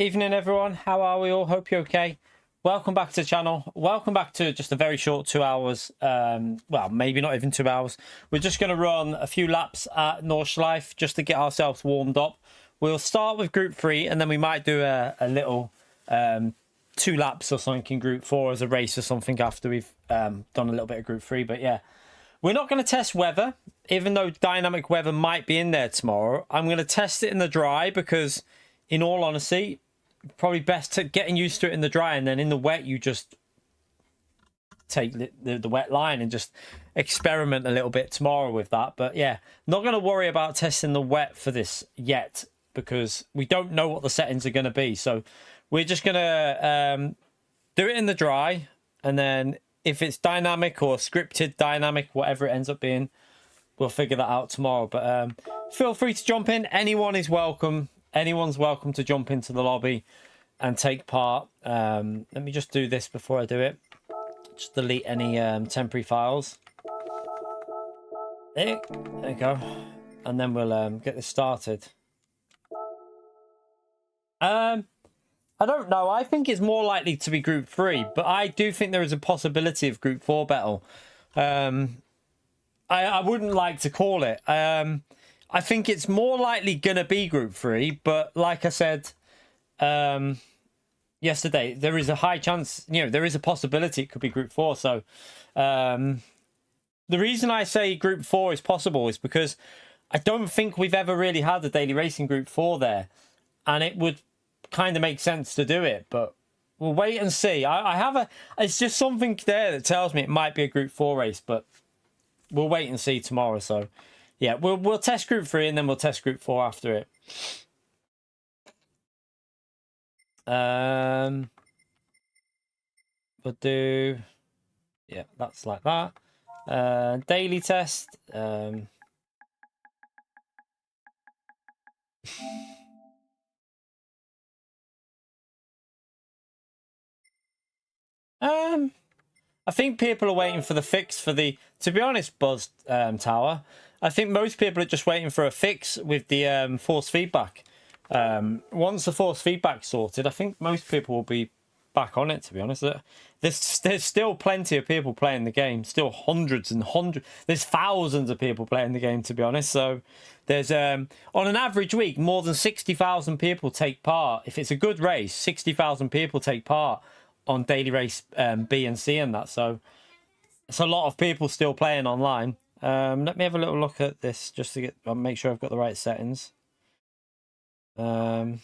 Evening everyone, how are we all? Hope you're okay. Welcome back to the channel. Welcome back to just a very short 2 hours. Well, maybe not even 2 hours. We're just going to run a few laps at Nordschleife just to get ourselves warmed up. We'll start with group 3 and then we might do a little 2 laps or something in group 4 as a race or something after we've done a little bit of group 3. But yeah, we're not going to test weather, even though dynamic weather might be in there tomorrow. I'm going to test it in the dry because, in all honesty, probably best to getting used to it in the dry, and then in the wet you just take the wet line and just experiment a little bit tomorrow with that. But yeah, not going to worry about testing the wet for this yet because we don't know what the settings are going to be. So we're just going to do it in the dry, and then if it's dynamic or scripted dynamic, whatever it ends up being, we'll figure that out tomorrow. But feel free to jump in. Anyone is welcome. Anyone's welcome to jump into the lobby and take part. Let me just do this before I do it. Just delete any temporary files. There you go. And then we'll get this started. I don't know. I think it's more likely to be group 3, but I do think there is a possibility of group 4 battle. I wouldn't like to call it. I think it's more likely going to be group 3, but like I said yesterday, there is a high chance, there is a possibility it could be group 4. So the reason I say group 4 is possible is because I don't think we've ever really had a daily racing group 4 there, and it would kind of make sense to do it, but we'll wait and see. It's just something there that tells me it might be a group 4 race, but we'll wait and see tomorrow. So yeah, we'll test group 3 and then we'll test group 4 after it. We'll do, yeah, that's like that. Daily test. I think people are waiting for the fix for the, to be honest, Buzz Tower. I think most people are just waiting for a fix with the force feedback. Once the force feedback's sorted, I think most people will be back on it, to be honest. There's still plenty of people playing the game. Still hundreds and hundreds. There's thousands of people playing the game, to be honest. So there's, on an average week, more than 60,000 people take part. If it's a good race, 60,000 people take part on daily race B and C and that. So it's a lot of people still playing online. Let me have a little look at this just to make sure I've got the right settings. 1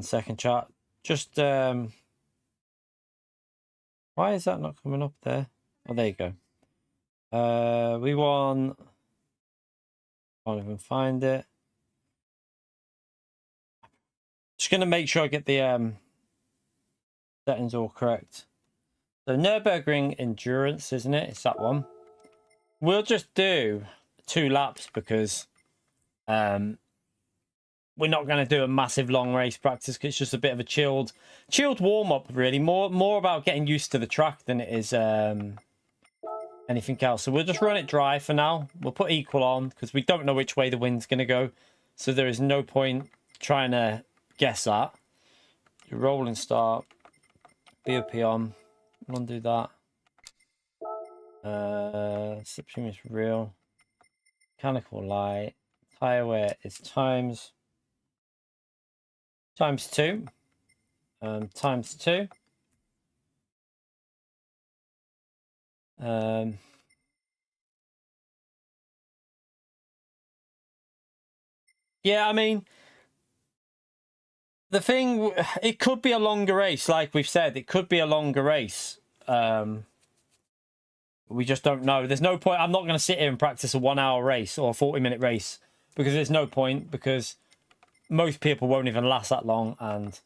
second, chat. Just why is that not coming up there? Oh, there you go. We want, can't even find it. Just gonna make sure I get the settings all correct. So Nürburgring Endurance, isn't it? It's that one. We'll just do 2 laps because we're not going to do a massive long race practice because it's just a bit of a chilled warm-up, really. More about getting used to the track than it is anything else. So we'll just run it dry for now. We'll put equal on because we don't know which way the wind's going to go. So there is no point trying to guess that. Rolling start. BOP on. Undo that. Slipstream is real. Mechanical light. Tire wear is times 2. Times 2. Yeah, I mean, the thing, it could be a longer race, like we've said. It could be a longer race. We just don't know. There's no point. I'm not going to sit here and practice a 1 hour race or a 40-minute race because there's no point, because most people won't even last that long, and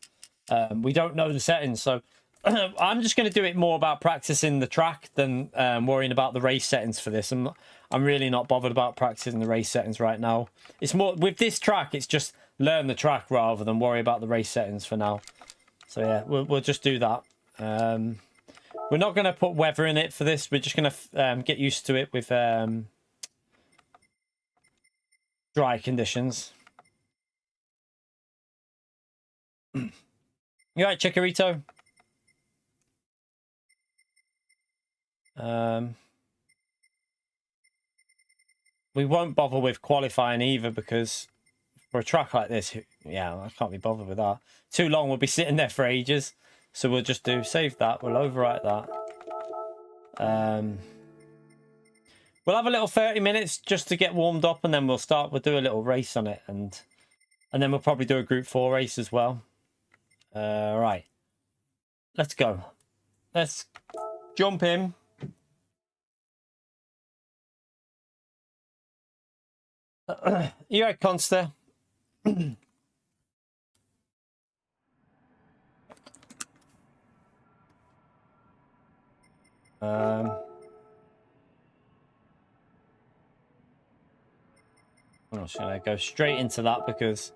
we don't know the settings. So I'm just going to do it more about practicing the track than worrying about the race settings for this. I'm really not bothered about practicing the race settings right now. It's more with this track, it's just learn the track rather than worry about the race settings for now. So yeah, we'll just do that. We're not going to put weather in it for this. We're just going to get used to it with dry conditions. You right, Chikorito? We won't bother with qualifying either because for a track like this, yeah, I can't be bothered with that. Too long, we'll be sitting there for ages. So we'll just save that. We'll overwrite that. We'll have a little 30 minutes just to get warmed up, and then we'll do a little race on it, and then we'll probably do a group 4 race as well. Right. Let's go. Let's jump in. You right, Conster? I'm not gonna go straight into that because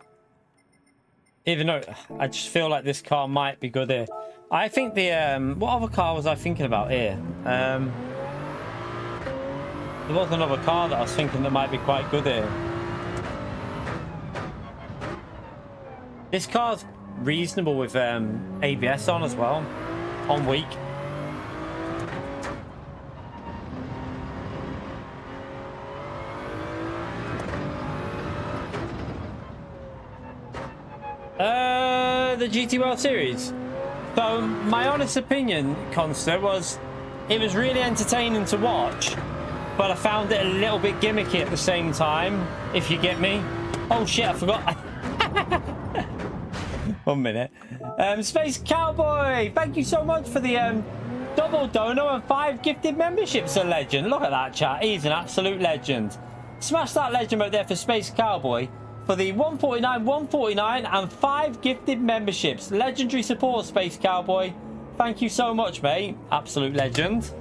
even though I just feel like this car might be good here. I think the what other car was I thinking about here? There was another car that I was thinking that might be quite good here. This car's reasonable with ABS on as well, on weak. The GT World Series. So my honest opinion, Conster, was it was really entertaining to watch, but I found it a little bit gimmicky at the same time, if you get me. Oh shit, I forgot. 1 minute. Space Cowboy, thank you so much for the double dono and 5 gifted memberships. A legend. Look at that, chat. He's an absolute legend. Smash that legend right there for Space Cowboy for the 149, 149 and 5 gifted memberships. Legendary support, Space Cowboy. Thank you so much, mate. Absolute legend.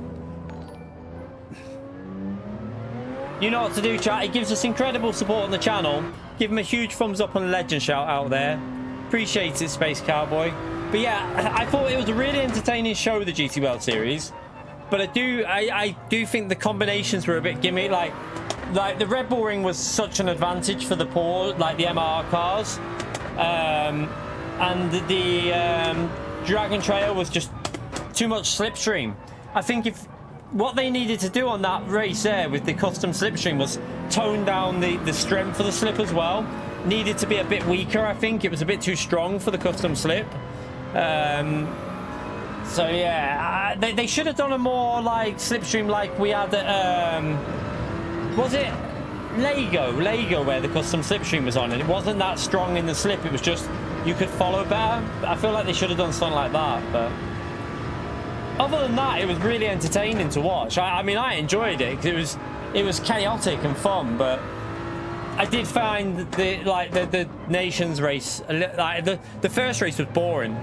You know what to do, chat. It gives us incredible support on the channel. Give him a huge thumbs up and legend shout out there. Appreciate it, Space Cowboy. But yeah, I thought it was a really entertaining show, the GT World Series. But I do think the combinations were a bit gimmick. Like the Red Bull Ring was such an advantage for the poor, like the MR cars. And the Dragon Trail was just too much slipstream. I think if what they needed to do on that race there with the custom slipstream was tone down the strength of the slip as well. Needed to be a bit weaker, I think. It was a bit too strong for the custom slip. So yeah, they should have done a more like slipstream like we had at, was it Lego where the custom slipstream was on, and it wasn't that strong in the slip. It was just you could follow better. I feel like they should have done something like that, but other than that, it was really entertaining to watch. I mean, I enjoyed it because it was chaotic and fun, but I did find the Nations race like the first race was boring.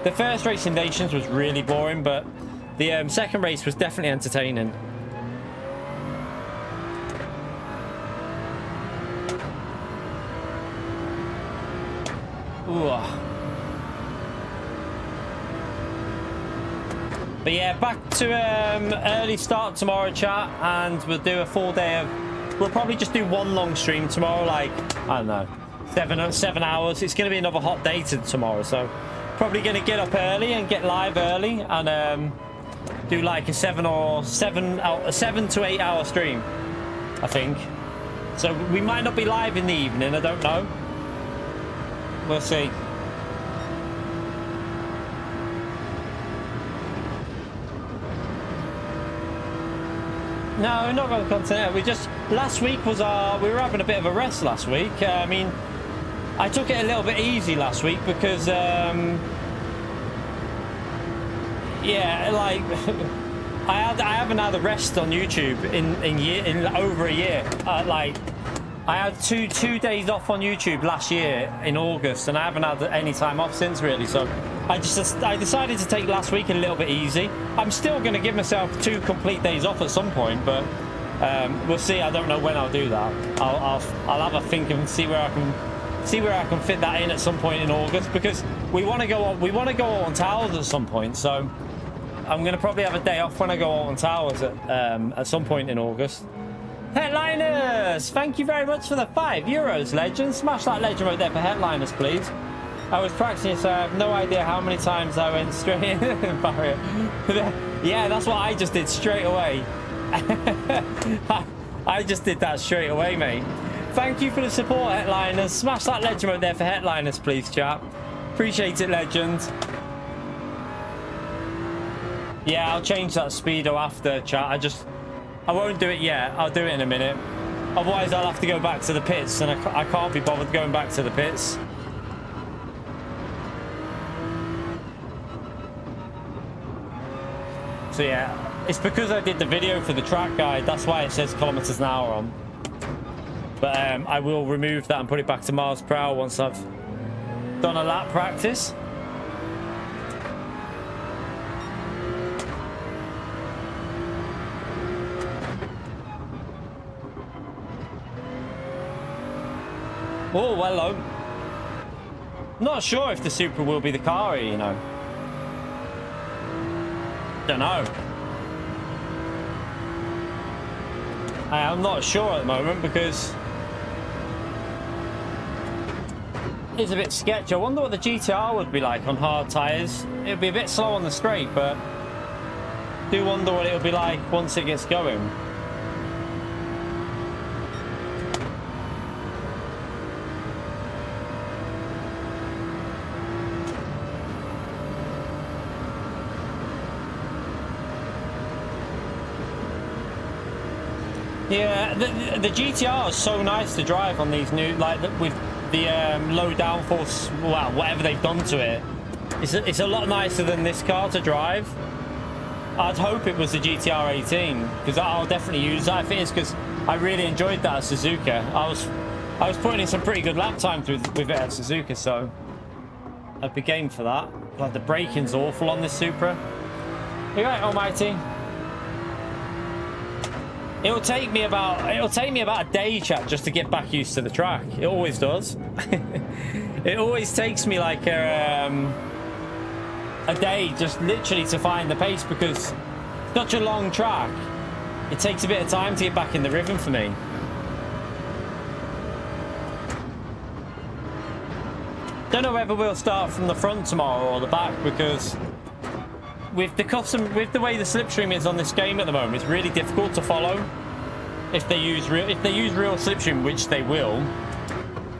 The first race in Nations was really boring, but the second race was definitely entertaining. Ooh. But yeah, back to early start tomorrow, chat, and we'll do a full day of. We'll probably just do one long stream tomorrow, like I don't know, 7 hours. It's going to be another hot day tomorrow, so probably going to get up early and get live early and do like a 7 to 8 hour stream, I think. So we might not be live in the evening. I don't know. We'll see. No, we're not going to content. We just last week was we were having a bit of a rest last week. I mean, I took it a little bit easy last week because yeah, like I haven't had a rest on YouTube in over a year. Like I had two days off on YouTube last year in August, and I haven't had any time off since really. So I decided to take last week a little bit easy. I'm still going to give myself 2 complete days off at some point, but we'll see. I don't know when I'll do that. I'll have a think and see where I can fit that in at some point in August, because we want to go on towers at some point. So I'm going to probably have a day off when I go on towers at some point in August. Headliners, thank you very much for the €5, legend. Smash that legend right there for headliners, please. I was practicing, so I have no idea how many times I went straight in the barrier. Yeah, that's what I just did straight away. I just did that straight away, mate. Thank you for the support, Headliners. Smash that legend right there for Headliners, please, chat. Appreciate it, legend. Yeah, I'll change that speedo after, chat. I won't do it yet. I'll do it in a minute. Otherwise, I'll have to go back to the pits, and I can't be bothered going back to the pits. So yeah, it's because I did the video for the track guide. That's why it says kilometers an hour on. But I will remove that and put it back to miles per hour once I've done a lap practice. Oh, hello. Not sure if the Supra will be the car, you know. Don't know. I'm not sure at the moment because it's a bit sketchy. I wonder what the GTR would be like on hard tyres. It would be a bit slow on the straight, but I do wonder what it would be like once it gets going. Yeah, the GTR is so nice to drive on these new, like with the low downforce, well, whatever they've done to it. It's a lot nicer than this car to drive. I'd hope it was the GTR 18 because I'll definitely use that if it is, because I really enjoyed that at Suzuka. I was putting in some pretty good lap times with it at Suzuka, so I'd be game for that. Like the braking's awful on this Supra. You're right, Almighty. It'll take me about a day, chat, just to get back used to the track. It always does. It always takes me like a day just literally to find the pace because it's such a long track. It takes a bit of time to get back in the rhythm for me. Don't know whether we'll start from the front tomorrow or the back because with the way the slipstream is on this game at the moment, it's really difficult to follow. If they use real slipstream, which they will,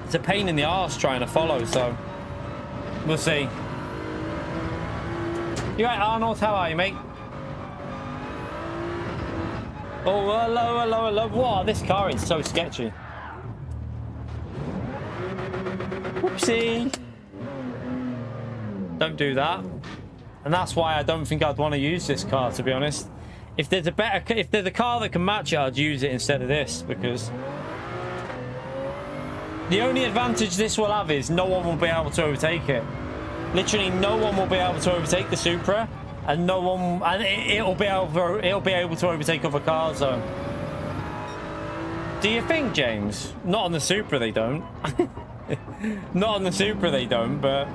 it's a pain in the arse trying to follow. So we'll see. You right, Arnold? How are you, mate? Oh, hello, hello, hello. Wow, this car is so sketchy. Whoopsie. Don't do that. And that's why I don't think I'd want to use this car, to be honest. If there's a car that can match it, I'd use it instead of this, because the only advantage this will have is no one will be able to overtake it. Literally, no one will be able to overtake the Supra, and it'll be able to overtake other cars. So, do you think, James? Not on the Supra, they don't. Not on the Supra, they don't, but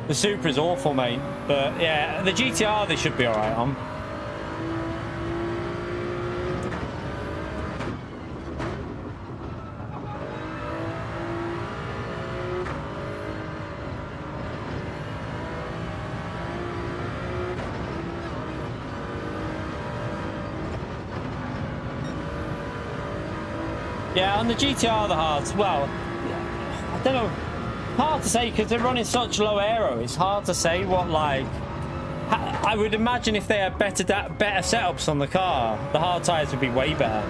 the Supra's awful, mate. But yeah, the GTR they should be alright on. Yeah, on the GTR the hards, well, I don't know. Hard to say because they're running such low aero. It's hard to say what, like, I would imagine if they had better setups on the car, the hard tyres would be way better.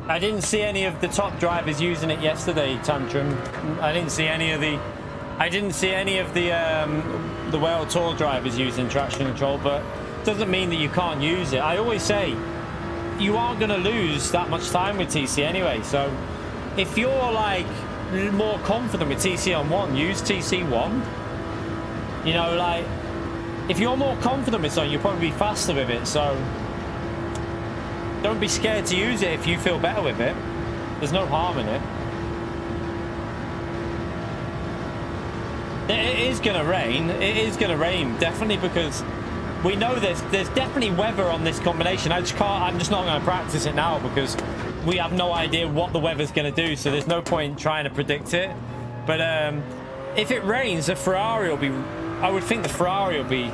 I didn't see any of the top drivers using it yesterday, Tantrum. I didn't see any of the World Tour drivers using traction control, but it doesn't mean that you can't use it. I always say you aren't going to lose that much time with TC anyway, so if you're like more confident with TC on 1, use TC1. You know, like if you're more confident with something, you'll probably be faster with it, so don't be scared to use it if you feel better with it. There's no harm in it. It is going to rain. It is going to rain, definitely, because we know there's definitely weather on this combination. I'm just not going to practice it now because we have no idea what the weather's going to do, so there's no point trying to predict it. But if it rains, the Ferrari will be, I would think the Ferrari will be,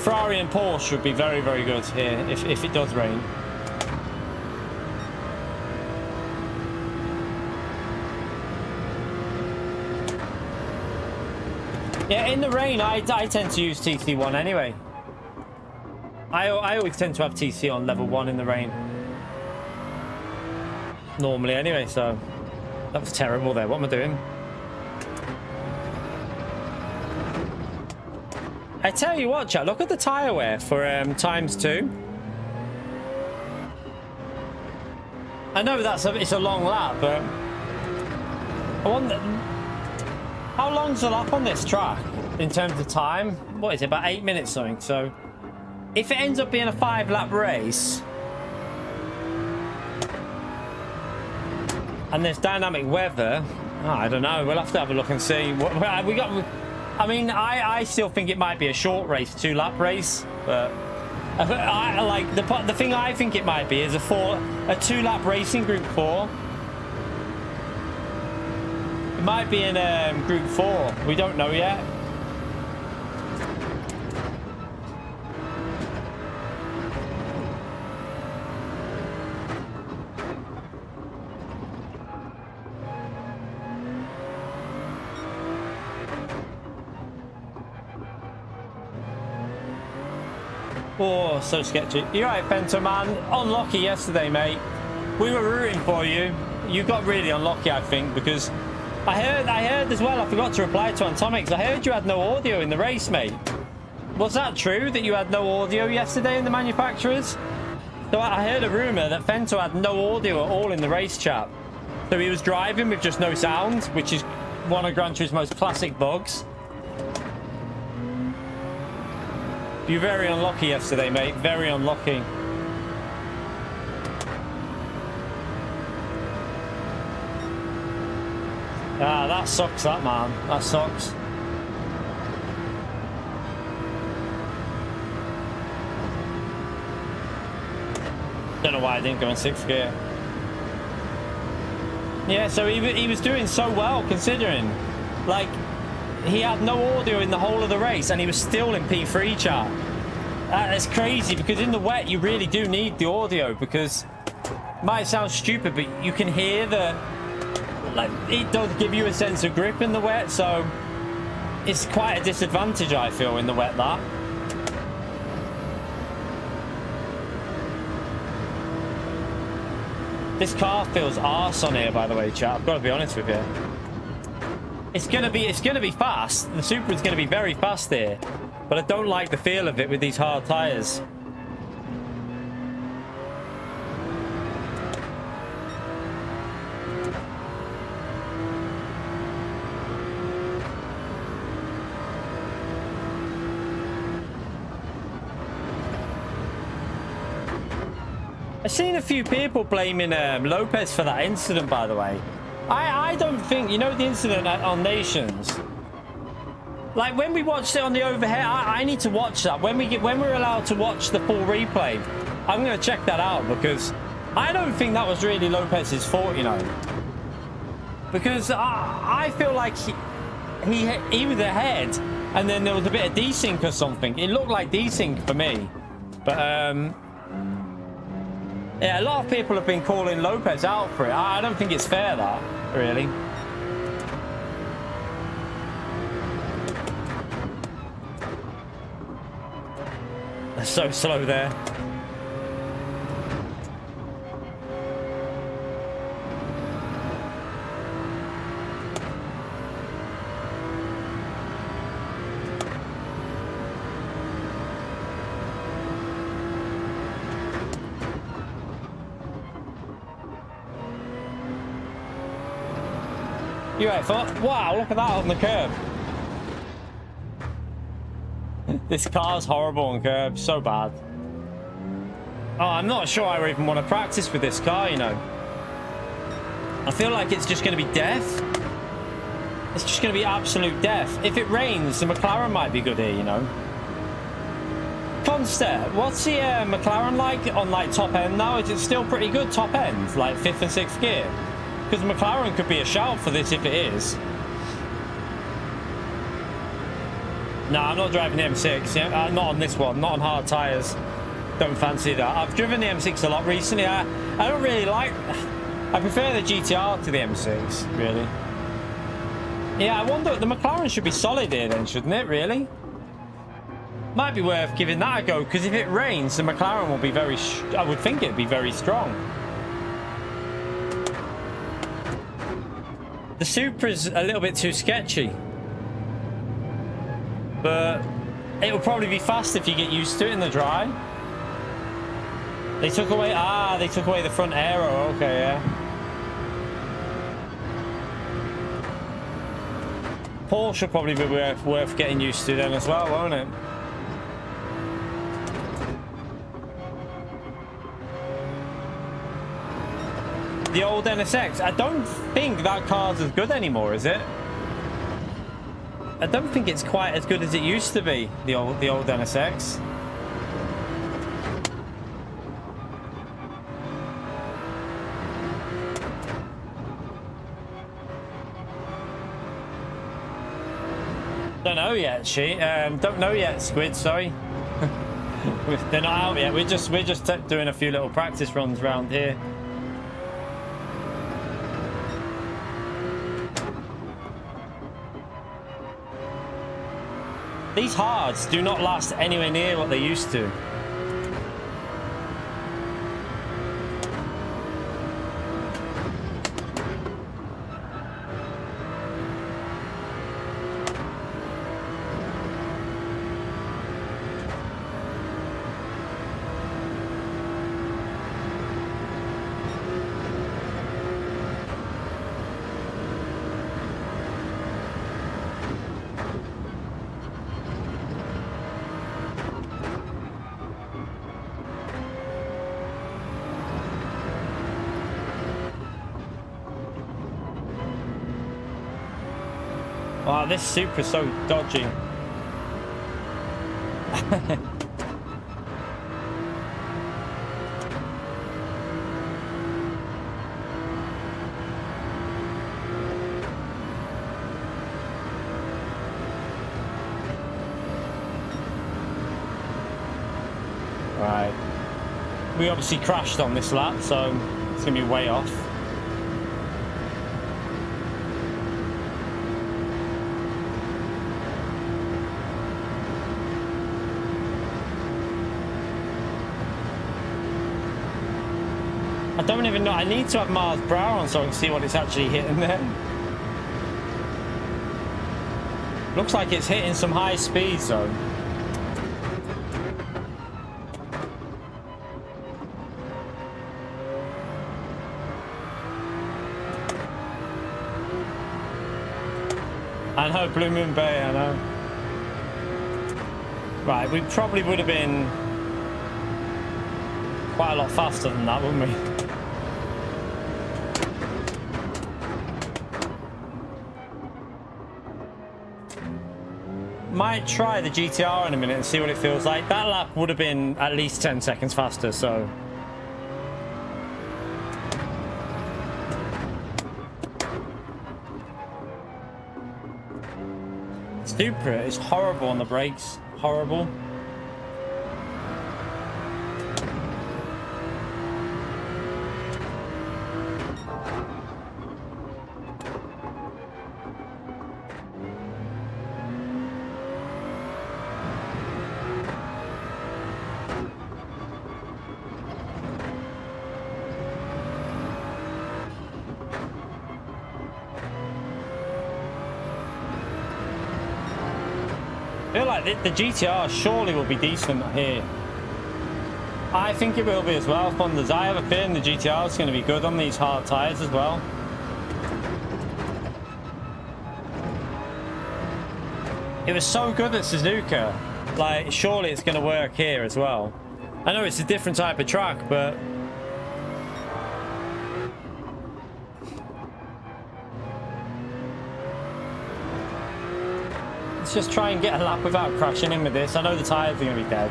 Ferrari and Porsche would be very, very good here if it does rain. Yeah, in the rain, I tend to use TC1 anyway. I always tend to have TC on level 1 in the rain. Normally anyway, so... That was terrible there. What am I doing? I tell you what, chat, look at the tyre wear for ×2. I know it's a long lap, but... I wonder... How long's the lap on this track in terms of time? What is it, about 8 minutes something? So if it ends up being a 5-lap race and there's dynamic weather, I don't know. We'll have to have a look and see what we got. I mean, I still think it might be a short race, 2-lap race, but I like the thing I think it might be is a 2-lap racing group 4. Might be in group 4. We don't know yet. Oh, so sketchy. You're right, Fento man. Unlucky yesterday, mate. We were rooting for you. You got really unlucky, I think, because I heard as well, I forgot to reply to Atomics, I heard you had no audio in the race, mate. Was that true, that you had no audio yesterday in the manufacturers? So I heard a rumour that Fento had no audio at all in the race, chat. So he was driving with just no sound, which is one of Gran Turismo's classic bugs. You're very unlucky yesterday, mate. Very unlucky. Ah, that sucks, that, man. That sucks. Don't know why I didn't go in 6th gear. Yeah, so he was doing so well, considering. Like, he had no audio in the whole of the race, and he was still in P3, chat. That's crazy, because in the wet, you really do need the audio, because it might sound stupid, but you can hear the... Like, it does give you a sense of grip in the wet, so it's quite a disadvantage, I feel, in the wet, that. This car feels arse on here, by the way, chat. I've got to be honest with you. It's gonna be fast. The Supra is gonna be very fast here, but I don't like the feel of it with these hard tires. I've seen a few people blaming Lopez for that incident, by the way. I don't think, you know, the incident on Nations. Like, when we watched it on the overhead, I need to watch that. When we're allowed to watch the full replay, I'm going to check that out, because I don't think that was really Lopez's fault, you know. Because I feel like he was ahead, and then there was a bit of desync or something. It looked like desync for me. But, yeah, a lot of people have been calling Lopez out for it. I don't think it's fair, that, really. They're so slow there. You right, foot? Wow, look at that on the curb. This car's horrible on curb, so bad. Oh, I'm not sure I even want to practice with this car, you know. I feel like it's just going to be death. It's just going to be absolute death. If it rains, the McLaren might be good here, you know. Conster, what's the McLaren like on like top end now? Is it still pretty good top end, like 5th and 6th gear? Because McLaren could be a shout for this if it is. No, I'm not driving the M6. Yeah, not on this one. Not on hard tyres. Don't fancy that. I've driven the M6 a lot recently. I don't really like... I prefer the GTR to the M6, really. Yeah, I wonder... The McLaren should be solid here then, shouldn't it, really? Might be worth giving that a go, because if it rains, the McLaren will be very... I would think it'd be very strong. The Supra's a little bit too sketchy. But it'll probably be fast if you get used to it in the dry. They took away... Ah, they took away the front aero. Okay, yeah. Porsche will probably be worth getting used to then as well, won't it? The old NSX. I don't think that car's as good anymore, is it? I don't think it's quite as good as it used to be, the old NSX. Don't know yet, don't know yet, Squid, sorry. They're not out yet. We're just doing a few little practice runs around here. These hards do not last anywhere near what they used to. Wow, this Supra's so dodgy. Right. We obviously crashed on this lap, so it's going to be way off. I don't even know. I need to have miles per hour on so I can see what it's actually hitting there. Looks like it's hitting some high speeds though. I know, Blue Moon Bay, I know. Right, we probably would have been quite a lot faster than that, wouldn't we? Might try the GTR in a minute and see what it feels like. That lap would have been at least 10 seconds faster, so... Supra is horrible on the brakes. Horrible. I feel like the GTR surely will be decent here. I think it will be as well, Thunders. I have a feeling the GTR is going to be good on these hard tyres as well. It was so good at Suzuka. Like, surely it's going to work here as well. I know it's a different type of track, but... let's just try and get a lap without crashing in with this. I know the tyres are going to be dead.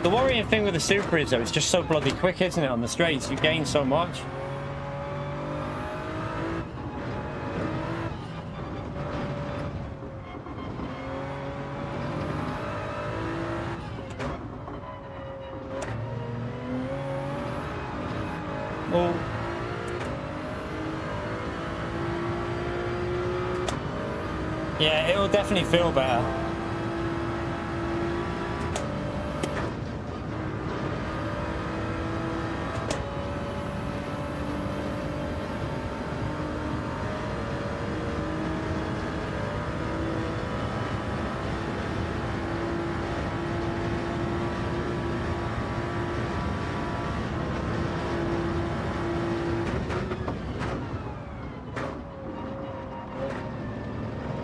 The worrying thing with the Super is, though, it's just so bloody quick, isn't it, on the straights? You gain so much. Oh. Yeah, it will definitely feel better.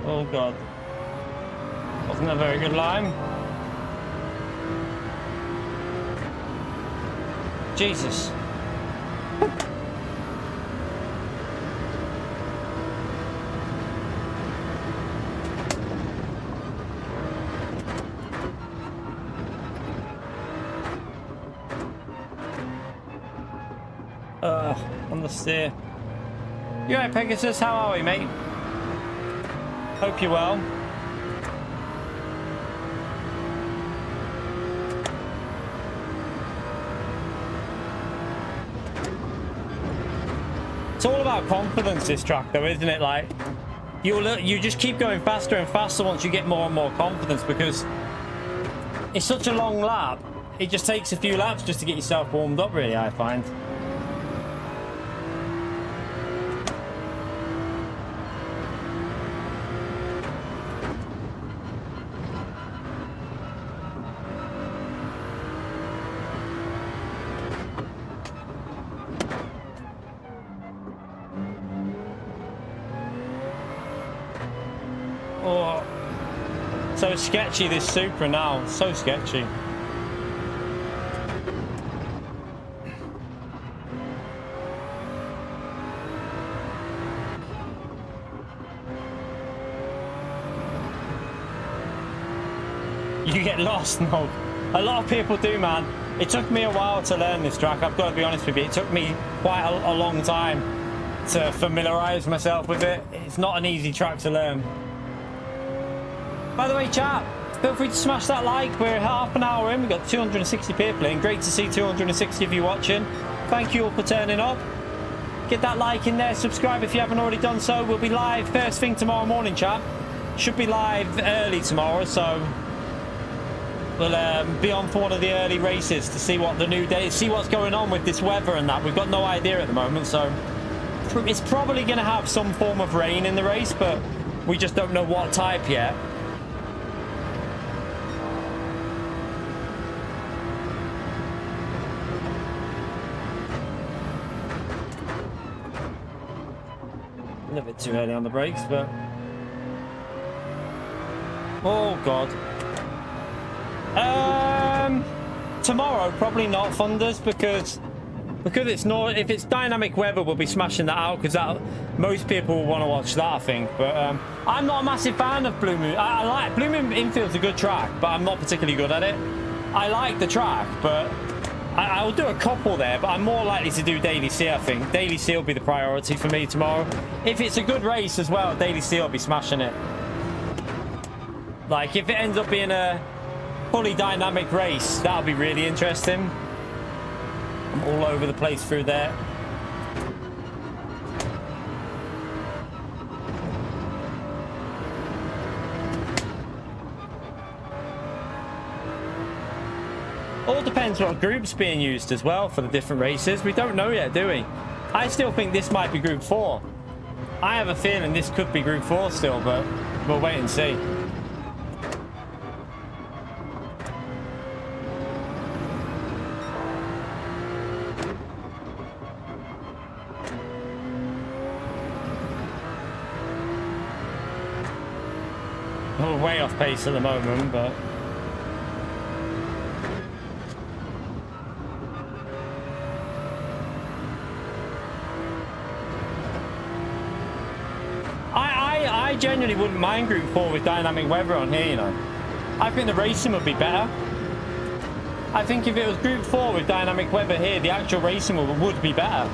Oh god. Wasn't a very good line. Jesus. On the steer. You alright, Pegasus? How are we, mate? Hope you're well. It's all about confidence, this track, though, isn't it? Like, you just keep going faster and faster once you get more and more confidence, because it's such a long lap. It just takes a few laps just to get yourself warmed up, really, I find. Oh, so sketchy, this Supra now. So sketchy. You get lost, no. A lot of people do, man. It took me a while to learn this track. I've got to be honest with you. It took me quite a long time to familiarize myself with it. It's not an easy track to learn. By the way, chat, feel free to smash that like. We're half an hour in. We've got 260 people playing. Great to see 260 of you watching. Thank you all for turning up. Get that like in there. Subscribe if you haven't already done so. We'll be live first thing tomorrow morning, chat. Should be live early tomorrow, so we'll be on for one of the early races to see what the new day, see what's going on with this weather and that. We've got no idea at the moment, so it's probably going to have some form of rain in the race, but we just don't know what type yet. A little bit too early on the brakes, but oh god. Tomorrow probably not Thunders, because it's not, if it's dynamic weather we'll be smashing that out, because that most people will want to watch that, I think. But I'm not a massive fan of Blue Moon. I like Blue Moon Infield's a good track, but I'm not particularly good at it. I like the track, but I'll do a couple there, but I'm more likely to do Daily C, I think. Daily C will be the priority for me tomorrow. If it's a good race as well, Daily C will be smashing it. Like, if it ends up being a fully dynamic race, that'll be really interesting. I'm all over the place through there. All depends what group's being used as well for the different races. We don't know yet, do we? I still think this might be Group 4. I have a feeling this could be Group 4 still, but we'll wait and see. We're way off pace at the moment, but I genuinely wouldn't mind Group 4 with dynamic weather on here, you know. I think the racing would be better. I think if it was Group 4 with dynamic weather here, the actual racing would be better.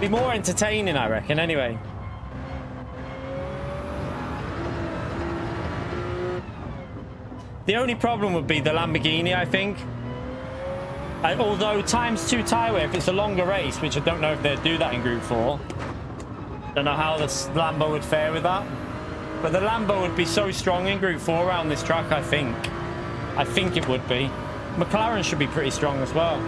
Be more entertaining, I reckon, anyway. The only problem would be the Lamborghini, I think. Although times 2 tyre wear, if it's a longer race, which I don't know if they'd do that in Group 4. Don't know how the Lambo would fare with that. But the Lambo would be so strong in Group 4 around this track, I think. I think it would be. McLaren should be pretty strong as well.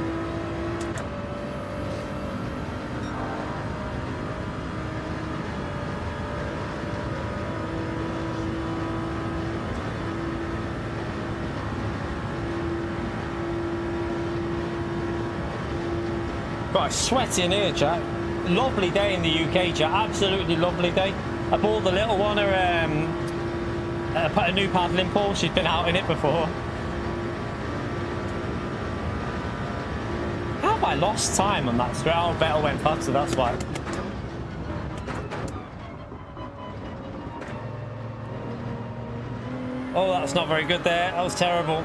Got sweaty in here, chat. Lovely day in the UK, chat. Absolutely lovely day. I bought the little one a new paddling pool. She's been out in it before. How have I lost time on that straight? Oh, Vettel went faster, that's why. Oh, that's not very good there. That was terrible.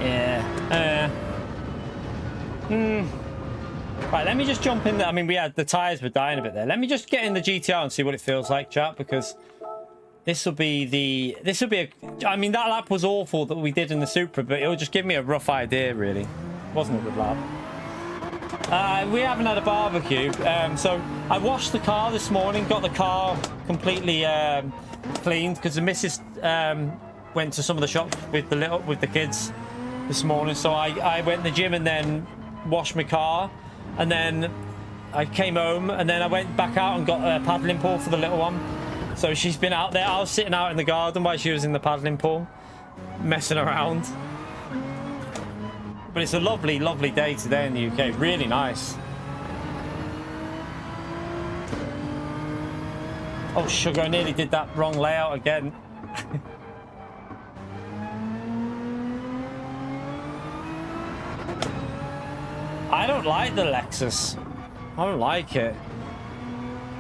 Yeah. Right, let me just jump in there. I mean, the tyres were dying a bit there. Let me just get in the GTR and see what it feels like, chat, because this will be I mean, that lap was awful that we did in the Supra, but it'll just give me a rough idea, really. Wasn't a good lap. We haven't had a barbecue, so I washed the car this morning, got the car completely cleaned, because the missus went to some of the shops with the kids this morning, so I went to the gym and then washed my car, and then I came home, and then I went back out and got a paddling pool for the little one. So she's been out there. I was sitting out in the garden while she was in the paddling pool, messing around. But it's a lovely, lovely day today in the UK. Really nice. Oh, sugar, I nearly did that wrong layout again. I don't like the Lexus. I don't like it.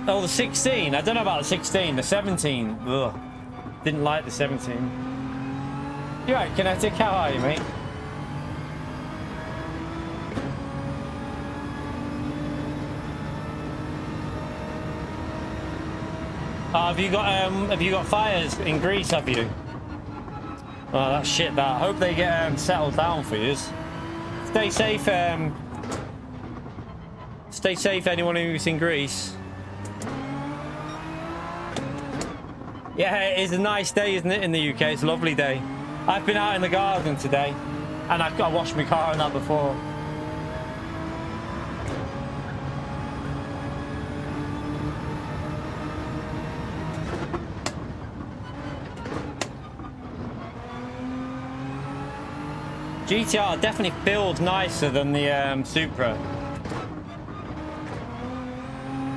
Oh, the 16. I don't know about the 16. The 17. Ugh. Didn't like the 17. You right, Kinetic? How are you, mate? Have you got fires in Greece? Have you? Oh, that's shit. That. I hope they get settled down for you. Stay safe. Stay safe, anyone who's in Greece. Yeah, it is a nice day, isn't it, in the UK? It's a lovely day. I've been out in the garden today, and I washed my car in that before. GTR definitely feels nicer than the Supra.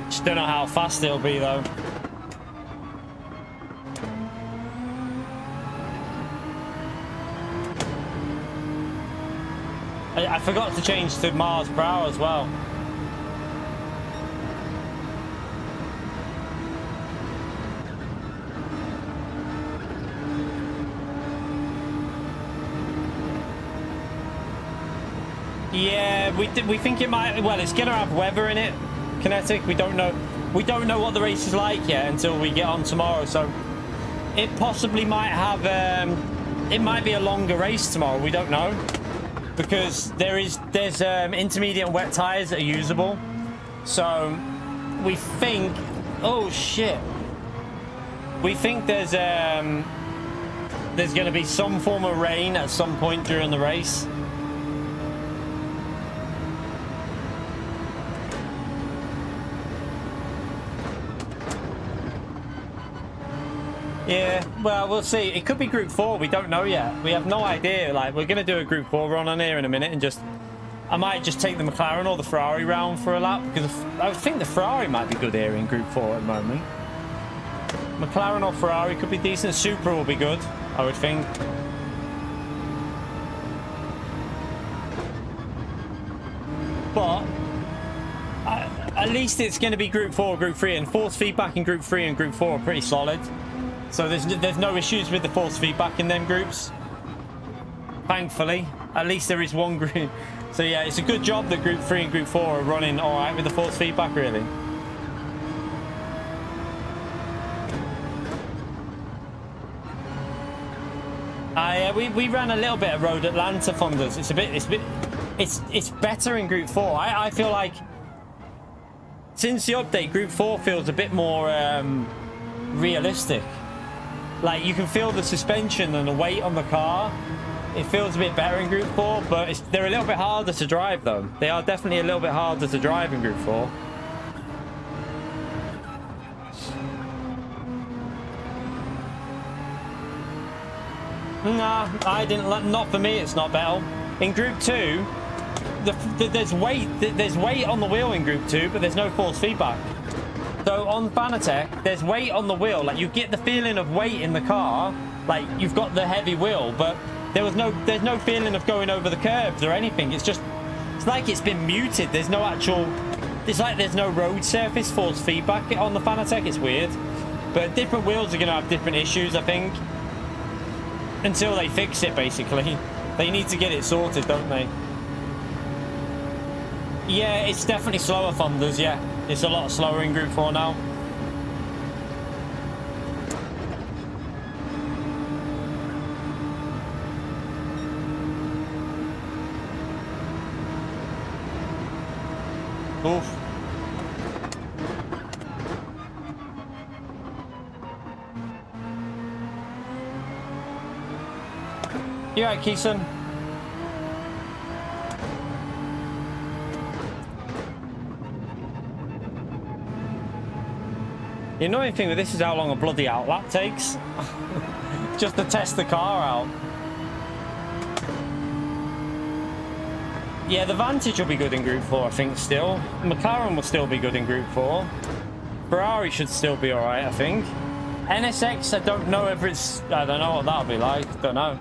Just don't know how fast it'll be though. I forgot to change to miles per hour as well. Yeah, we think it might. Well, it's gonna have weather in it, Kinetic. We don't know what the race is like yet until we get on tomorrow. So it possibly might have. It might be a longer race tomorrow. We don't know, because there's intermediate and wet tires that are usable. So we think. Oh shit. We think there's going to be some form of rain at some point during the race. Yeah, well, we'll see. It could be Group 4. We don't know yet. We have no idea. Like, we're going to do a Group 4 run on here in a minute, and I might just take the McLaren or the Ferrari round for a lap, because I think the Ferrari might be good here in Group 4 at the moment. McLaren or Ferrari could be decent. Supra will be good, I would think. But at least it's going to be Group 4, Group 3, and force feedback in Group 3 and Group 4 are pretty solid. So there's no issues with the force feedback in them groups. Thankfully, at least there is one group. So yeah, it's a good job that Group 3 and Group 4 are running all right with the force feedback, really. We ran a little bit of Road Atlanta Thunders. It's better in Group 4. I feel like since the update, Group 4 feels a bit more realistic. Like you can feel the suspension and the weight on the car. It feels a bit better in Group 4, but they're a little bit harder to drive though. They are definitely a little bit harder to drive in Group 4. Nah, I didn't. Not for me. It's not better. In Group 2, there's weight on the wheel in Group 2, but there's no force feedback. So on Fanatec, there's weight on the wheel. Like you get the feeling of weight in the car. Like you've got the heavy wheel, but there's no feeling of going over the curbs or anything. It's like it's been muted. There's no actual. It's like there's no road surface force feedback on the Fanatec. It's weird, but different wheels are gonna have different issues, I think. Until they fix it, basically. They need to get it sorted, don't they? Yeah, it's definitely slower, Thunders, yeah. It's a lot slower in Group 4 now. Oof. You alright, Keeson? The annoying thing with this is how long a bloody outlap takes. Just to test the car out. Yeah, the Vantage will be good in Group 4, I think, still. McLaren will still be good in Group 4. Ferrari should still be alright, I think. NSX, I don't know if it's... I don't know what that'll be like. Don't know.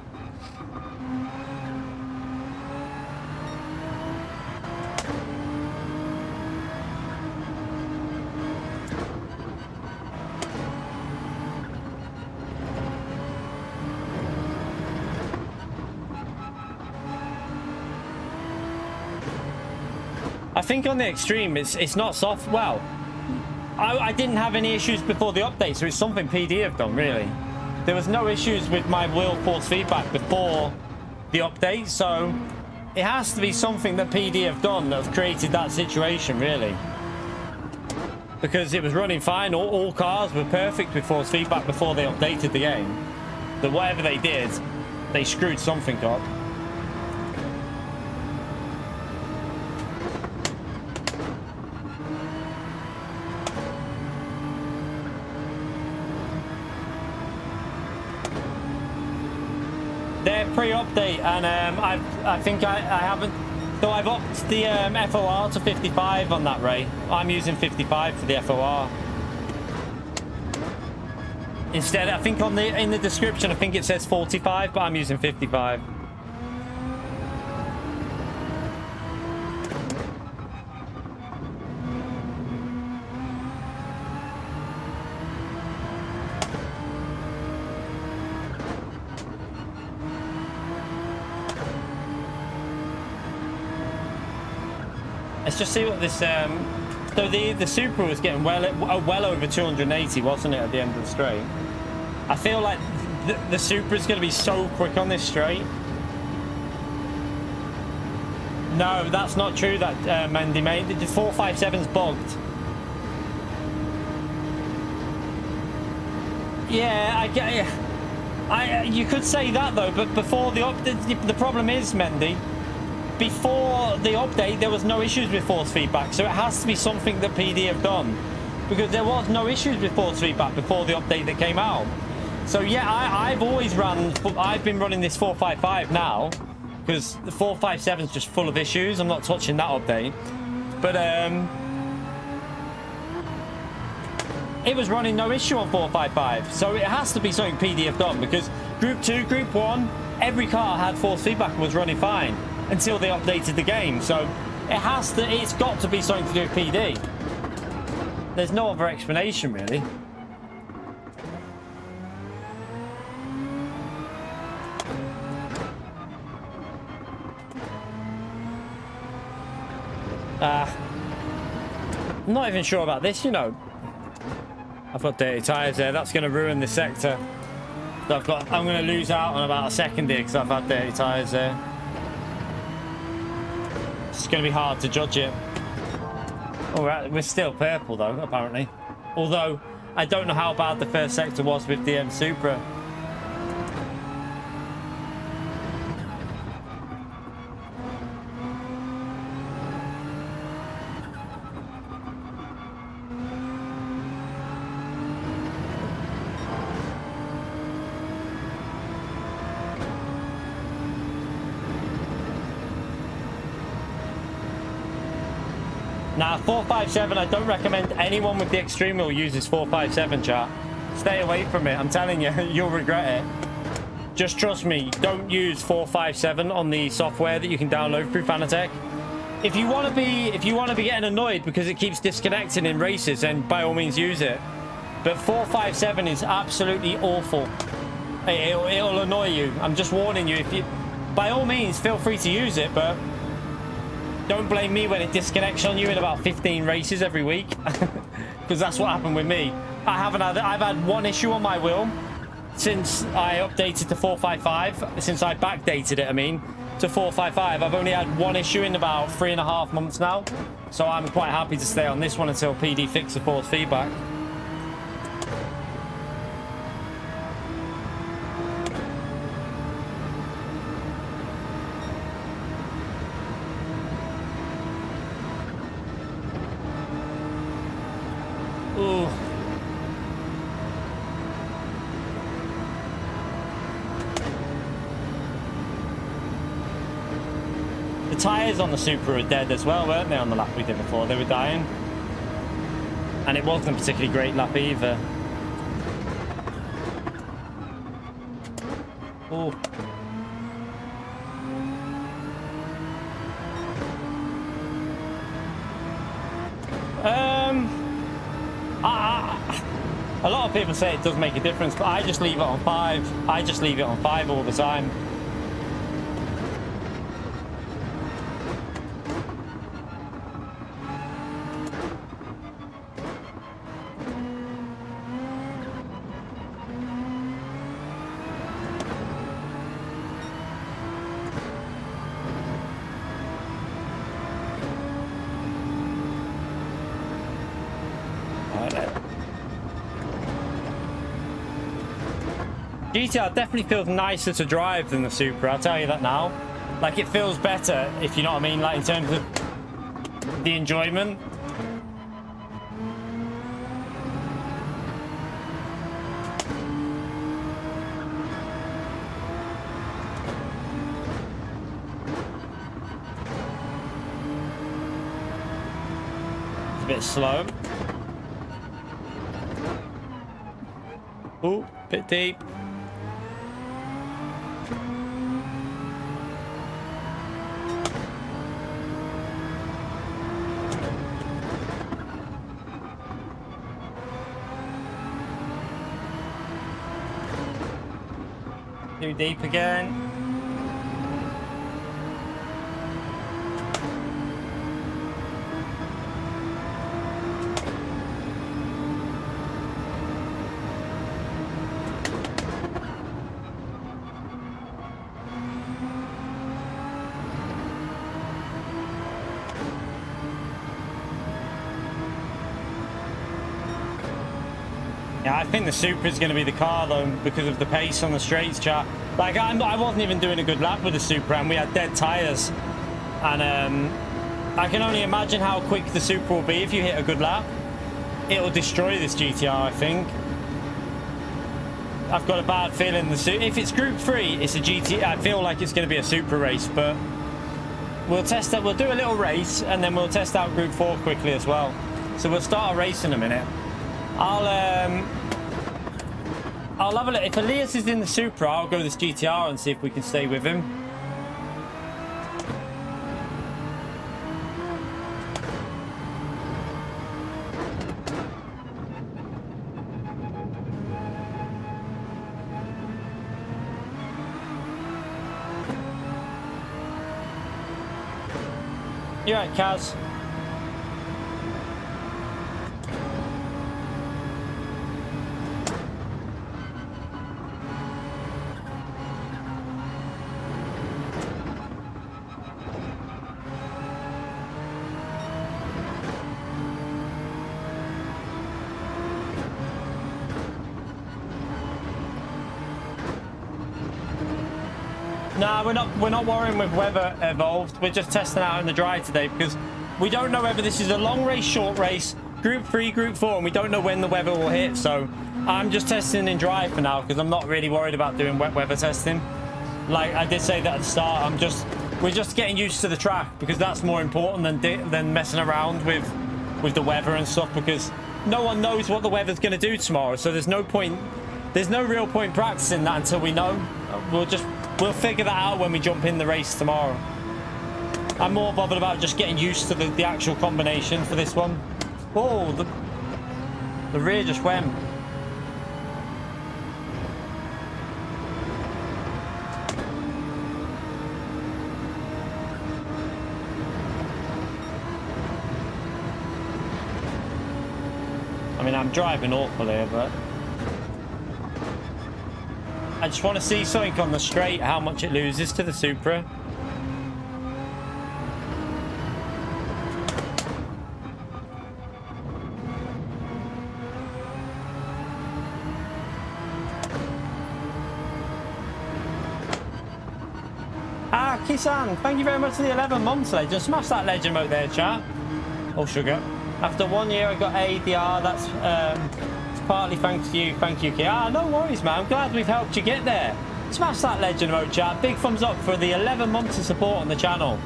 I think on the Extreme, it's not soft. Well, I didn't have any issues before the update, so it's something PD have done, really. There was no issues with my wheel force feedback before the update, so it has to be something that PD have done that have created that situation, really. Because it was running fine. All cars were perfect with force feedback before they updated the game. But whatever they did, they screwed something up. They're pre-update, and I think I haven't. So I've upped the FOR to 55 on that, Ray. I'm using 55 for the FOR. Instead, I think in the description, I think it says 45, but I'm using 55. Let's just see what this. So the Supra was getting well over 280, wasn't it, at the end of the straight? I feel like the Supra is going to be so quick on this straight. No, that's not true. That Mandy made the 457's bugged. Yeah, I get. You could say that though, but before the problem is, Mendy. Before the update, there was no issues with force feedback, so it has to be something that PD have done, because there was no issues with force feedback before the update that came out. So yeah, I've been running this 455 now, because the 457 is just full of issues. I'm not touching that update, but it was running no issue on 455, so it has to be something PD have done, because Group 2, Group 1, every car had force feedback and was running fine until they updated the game. So it's got to be something to do with PD. There's no other explanation, really. I'm not even sure about this, you know. I've got dirty tyres there. That's going to ruin the sector. So I'm going to lose out on about a second here because I've had dirty tyres there. It's going to be hard to judge it. All right, we're still purple though, apparently. Although I don't know how bad the first sector was with the Supra. Now, 457, I don't recommend anyone with the Extreme will use this 457, chat. Stay away from it. I'm telling you, you'll regret it. Just trust me, don't use 457 on the software that you can download through Fanatec. If you want to be getting annoyed because it keeps disconnecting in races, then by all means use it. But 457 is absolutely awful. It'll annoy you. I'm just warning you. By all means, feel free to use it, but don't blame me when it disconnects on you in about 15 races every week, because that's what happened with me. I've had one issue on my wheel since I updated to 455, since I backdated it, I mean, to 455. I've only had one issue in about 3.5 months now, so I'm quite happy to stay on this one until PD fix the force feedback. Ooh. The tyres on the Supra were dead as well, weren't they, on the lap we did before? They were dying. And it wasn't a particularly great lap either. Ooh. A lot of people say it does make a difference, but I just leave it on 5. I just leave it on 5 all the time. GTR definitely feels nicer to drive than the Supra, I'll tell you that now. Like, it feels better, if you know what I mean, like in terms of the enjoyment. It's a bit slow. Ooh, bit deep. Too deep again. Yeah, I think the Supra is going to be the car though, because of the pace on the straights, chat. Like, I wasn't even doing a good lap with the Supra, and we had dead tyres. And I can only imagine how quick the Supra will be if you hit a good lap. It'll destroy this GTR, I think. I've got a bad feeling if it's Group 3, it's a GT. I feel like it's going to be a Supra race, but we'll test that. We'll do a little race, and then we'll test out Group 4 quickly as well. So we'll start a race in a minute. I'll have a look. If Elias is in the Supra, I'll go this GTR and see if we can stay with him. You're right, Kaz. Nah, we're not worrying with weather evolved. We're just testing out in the dry today because we don't know whether this is a long race, short race, group 3, group 4, and we don't know when the weather will hit. So I'm just testing in dry for now because I'm not really worried about doing wet weather testing. Like I did say that at the start, we're just getting used to the track because that's more important than messing around with the weather and stuff, because no one knows what the weather's going to do tomorrow. So there's no real point practicing that until we know. We'll figure that out when we jump in the race tomorrow. I'm more bothered about just getting used to the actual combination for this one. Oh, the rear just went. I mean, I'm driving awful here, but I just want to see something on the straight, how much it loses to the Supra. Ah, Kisan, thank you very much for the 11 months, legend. Smash that legend out there, chat. Oh, sugar. After 1 year, I got ADR. That's partly thanks to you. Thank you, Kay. Ah, no worries, man. I'm glad we've helped you get there. Smash that legend mode, chat. Big thumbs up for the 11 months of support on the channel.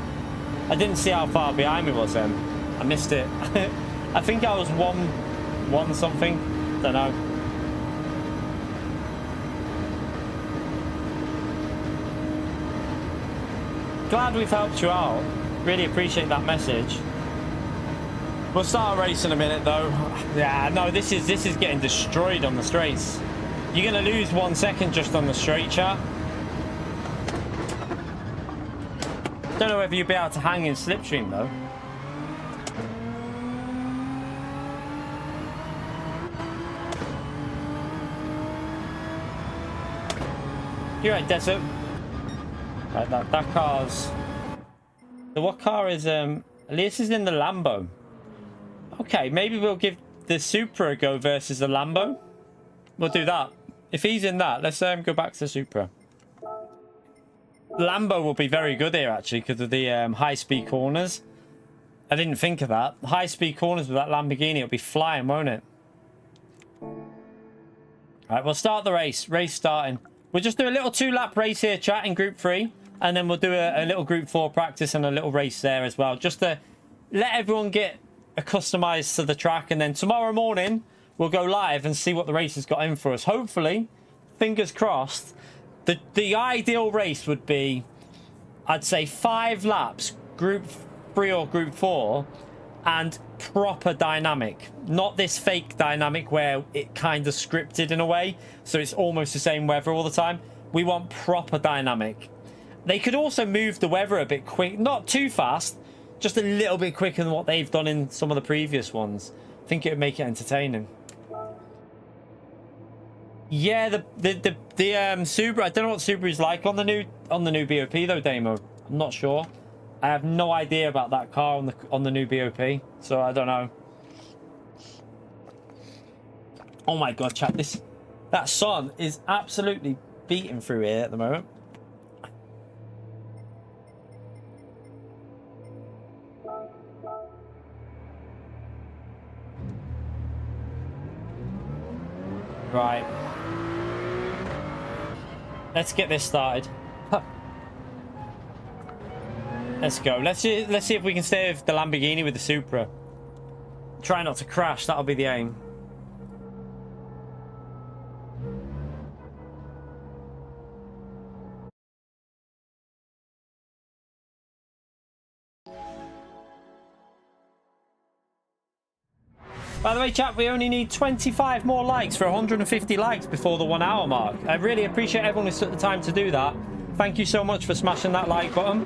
I didn't see how far behind me was then. I missed it. I think I was one something. Don't know. Glad we've helped you out. Really appreciate that message. We'll start a race in a minute though. Yeah, no, this is getting destroyed on the straights. You're gonna lose 1 second just on the straight, chat. Don't know whether you'll be able to hang in slipstream though. You're right, Desert. Right, that car's. So what car is this is in the Lambo. Okay, maybe we'll give the Supra a go versus the Lambo. We'll do that. If he's in that, let's go back to the Supra. Lambo will be very good here, actually, because of the high-speed corners. I didn't think of that. High-speed corners with that Lamborghini, it'll be flying, won't it? All right, we'll start the race. Race starting. We'll just do a little 2-lap race here, chat, in Group 3. And then we'll do a little Group 4 practice and a little race there as well. Just to let everyone get customized to the track, and then tomorrow morning we'll go live and see what the race has got in for us. Hopefully, fingers crossed, the ideal race would be, I'd say 5 laps, Group 3 or Group 4, and proper dynamic, not this fake dynamic where it kind of scripted in a way, so it's almost the same weather all the time. We want proper dynamic. They could also move the weather a bit quick, not too fast, just a little bit quicker than what they've done in some of the previous ones. I think it would make it entertaining. Yeah, the Subaru. I don't know what Subaru's like on the new BOP though, Damo. I'm not sure. I have no idea about that car on the new BOP, so I don't know. Oh my god, chat! That sun is absolutely beating through here at the moment. Right. Let's get this started. Let's go. Let's see if we can stay with the Lamborghini with the Supra. Try not to crash. That'll be the aim. By the way, chat, we only need 25 more likes for 150 likes before the 1 hour mark. I really appreciate everyone who took the time to do that. Thank you so much for smashing that like button.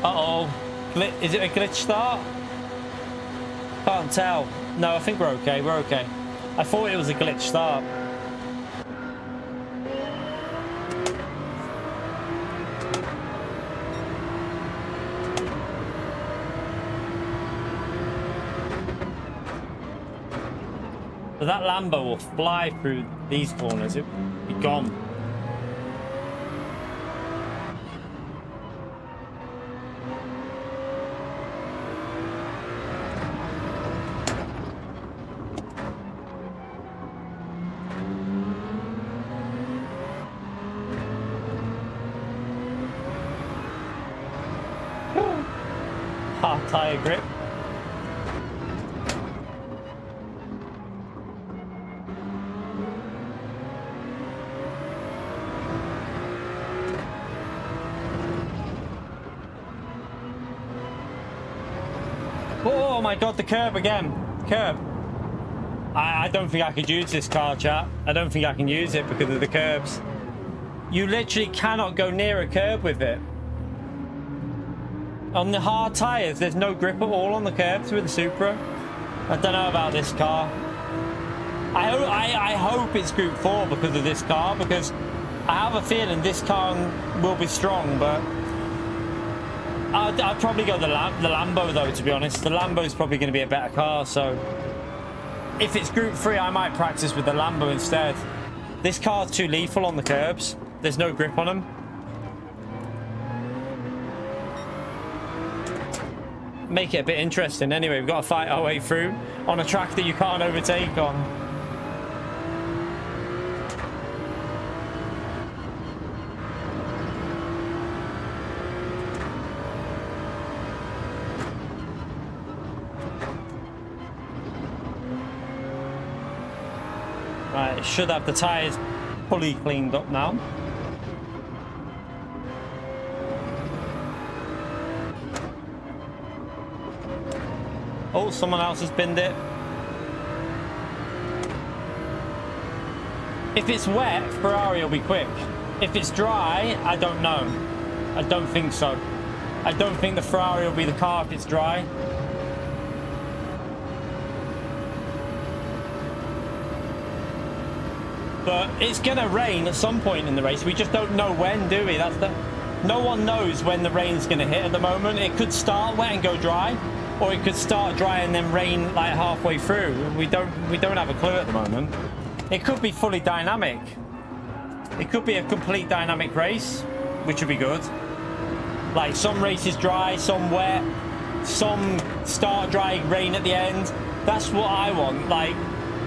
Uh-oh. Is it a glitch start? Can't tell. No, I think we're okay. We're okay. I thought it was a glitch start. So that Lambo will fly through these corners. It'll be gone. Hard tire grip. Oh my god, the curb again. Curb. I don't think I could use this car, chat. I don't think I can use it because of the curbs. You literally cannot go near a curb with it. On the hard tyres, there's no grip at all on the curbs with the Supra. I don't know about this car. I hope it's Group 4 because of this car, because I have a feeling this car will be strong, but I'd probably go the Lambo though, to be honest. The Lambo's probably going to be a better car, so if it's Group 3, I might practice with the Lambo instead. This car's too lethal on the curbs. There's no grip on them. Make it a bit interesting. Anyway, we've got to fight our way through on a track that you can't overtake on. Right, it should have the tyres fully cleaned up now. Oh, someone else has binned it. If it's wet, Ferrari will be quick. If it's dry, I don't know. I don't think so. I don't think the Ferrari will be the car if it's dry. But it's gonna rain at some point in the race. We just don't know when, do we? No one knows when the rain's gonna hit at the moment. It could start wet and go dry, or it could start dry and then rain like halfway through. We don't have a clue at the moment. It could be fully dynamic. It could be a complete dynamic race, which would be good. Like some races dry, some wet, some start dry, rain at the end. That's what I want. Like,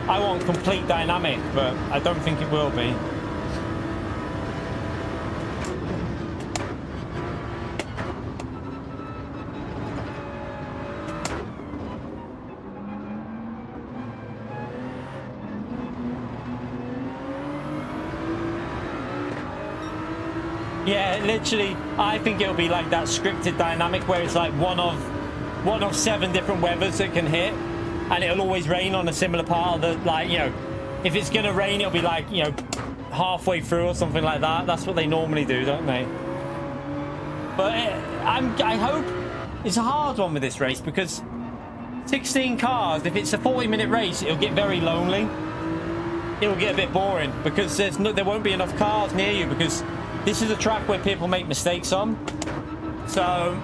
I want complete dynamic, but I don't think it will be. Yeah, literally, I think it'll be like that scripted dynamic where it's like one of 7 different weathers that can hit, and it'll always rain on a similar part of the, like, you know, if it's gonna rain, it'll be like, you know, halfway through or something like that. That's what they normally do, don't they? But I hope it's a hard one with this race, because 16 cars, if it's a 40-minute race, it'll get very lonely. It'll get a bit boring because there won't be enough cars near you, because this is a track where people make mistakes on. So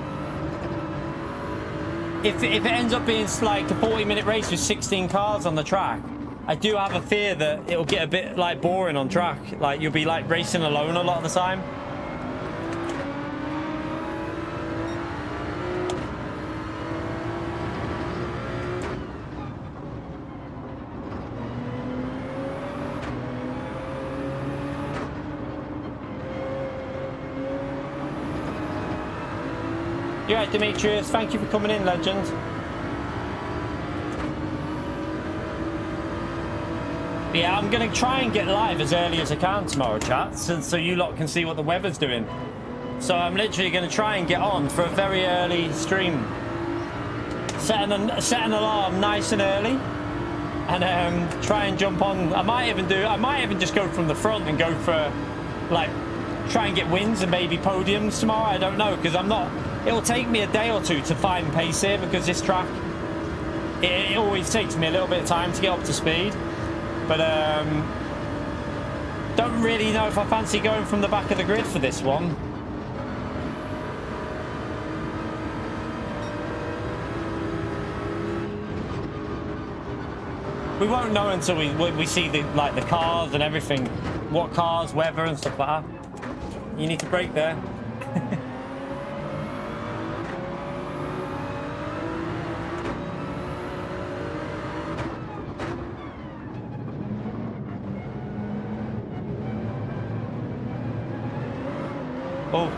if it ends up being like a 40-minute race with 16 cars on the track, I do have a fear that it'll get a bit like boring on track. Like, you'll be like racing alone a lot of the time. You're right, Demetrius. Thank you for coming in, legend. Yeah, I'm going to try and get live as early as I can tomorrow, chat, so you lot can see what the weather's doing. So I'm literally going to try and get on for a very early stream. Set an alarm nice and early, and try and jump on. I might even just go from the front and go for, like, try and get wins and maybe podiums tomorrow. I don't know, because I'm not. it'll take me a day or two to find pace here, because this track, it always takes me a little bit of time to get up to speed. But don't really know if I fancy going from the back of the grid for this one. We won't know until we see the cars and everything, what cars, weather and stuff like that. You need to brake there. Oh.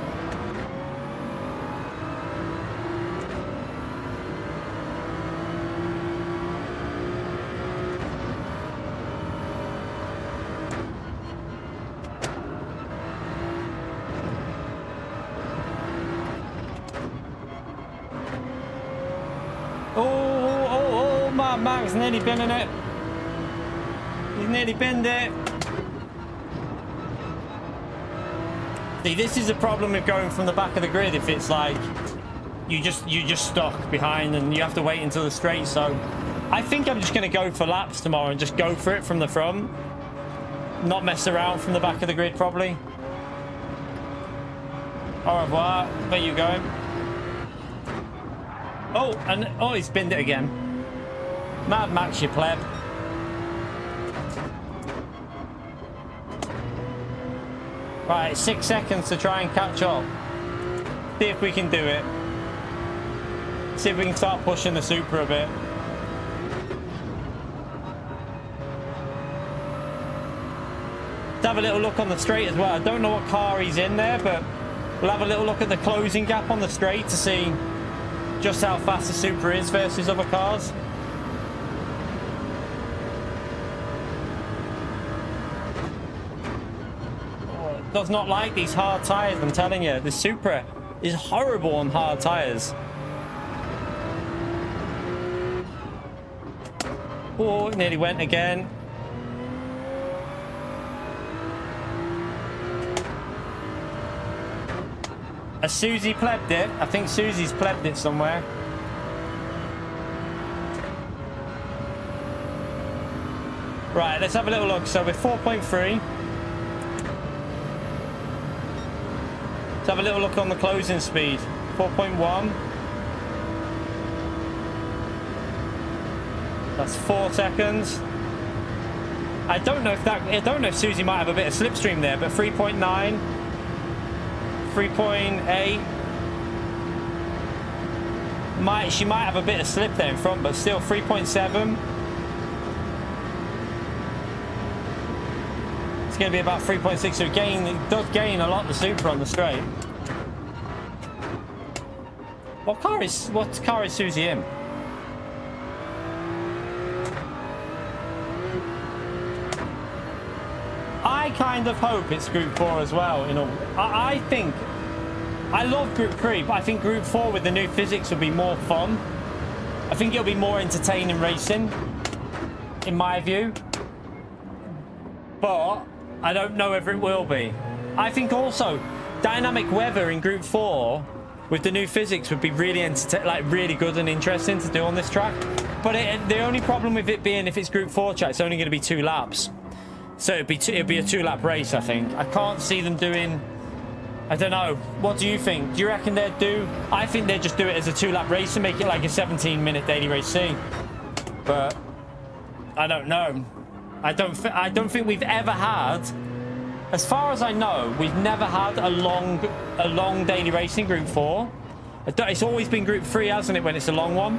Oh, my Max nearly binning it. He's nearly binned it. See, this is a problem with going from the back of the grid. If it's like you just stuck behind and you have to wait until the straight. So I think I'm just going to go for laps tomorrow and just go for it from the front, not mess around from the back of the grid probably. Au revoir. Where you going? Oh, and oh, he's binned it again. Mad Max, you pleb. Right, 6 seconds to try and catch up. See if we can do it. See if we can start pushing the Supra a bit. Let's have a little look on the straight as well. I don't know what car he's in there, but we'll have a little look at the closing gap on the straight to see just how fast the Supra is versus other cars. Does not like these hard tires, I'm telling you. The Supra is horrible on hard tires. Oh, it nearly went again. Has Susie plebbed it? I think Susie's plebbed it somewhere. Right, let's have a little look. So we're 4.3. Let's have a little look on the closing speed. 4.1. That's 4 seconds. I don't know if Susie might have a bit of slipstream there, but 3.9, 3.8. She might have a bit of slip there in front, but still 3.7. It's going to be about 3.6. So it does gain a lot, the Supra on the straight. What car is Susie in? I kind of hope it's Group 4 as well. You know, I think I love Group 3, but I think Group 4 with the new physics will be more fun. I think it'll be more entertaining racing, in my view. But I don't know if it will be. I think also dynamic weather in Group 4 with the new physics would be really really good and interesting to do on this track. But the only problem with it being, if it's Group 4 track, it's only going to be 2 laps. So it'd be a 2-lap race, I think. I can't see them doing... I don't know. What do you think? Do you reckon they'd do... I think they'd just do it as a 2-lap race and make it like a 17-minute daily race C. But I don't know. I don't think we've ever had... As far as I know, we've never had a long daily race in Group 4. It's always been Group 3, hasn't it, when it's a long one?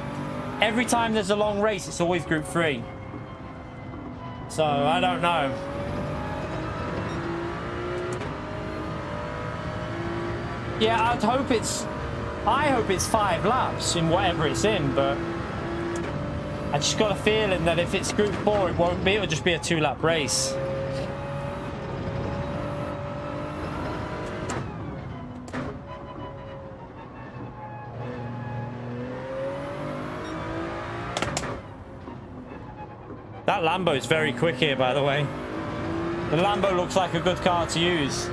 Every time there's a long race, it's always Group 3. So, I don't know. Yeah, I hope it's 5 laps in whatever it's in, but I just got a feeling that if it's Group 4, it won't be. It'll just be a 2-lap race. That Lambo is very quick here, by the way. The Lambo looks like a good car to use.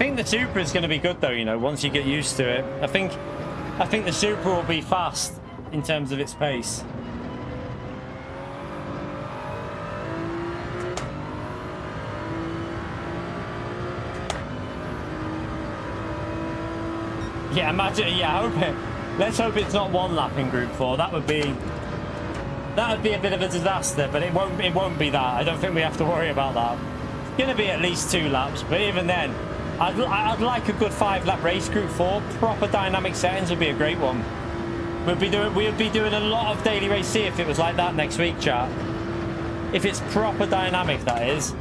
think the Super is going to be good though, you know, once you get used to it. I think the Super will be fast in terms of its pace. Yeah, imagine. Yeah, I hope it. Let's hope it's not one lap in Group 4. That would be a bit of a disaster, but it won't be that. I don't think we have to worry about that. It's going to be at least 2 laps, but even then, I'd like a good 5-lap race. Group 4, proper dynamic settings would be a great one. We'd be doing a lot of daily race C if it was like that next week, chat. If it's proper dynamic, that is.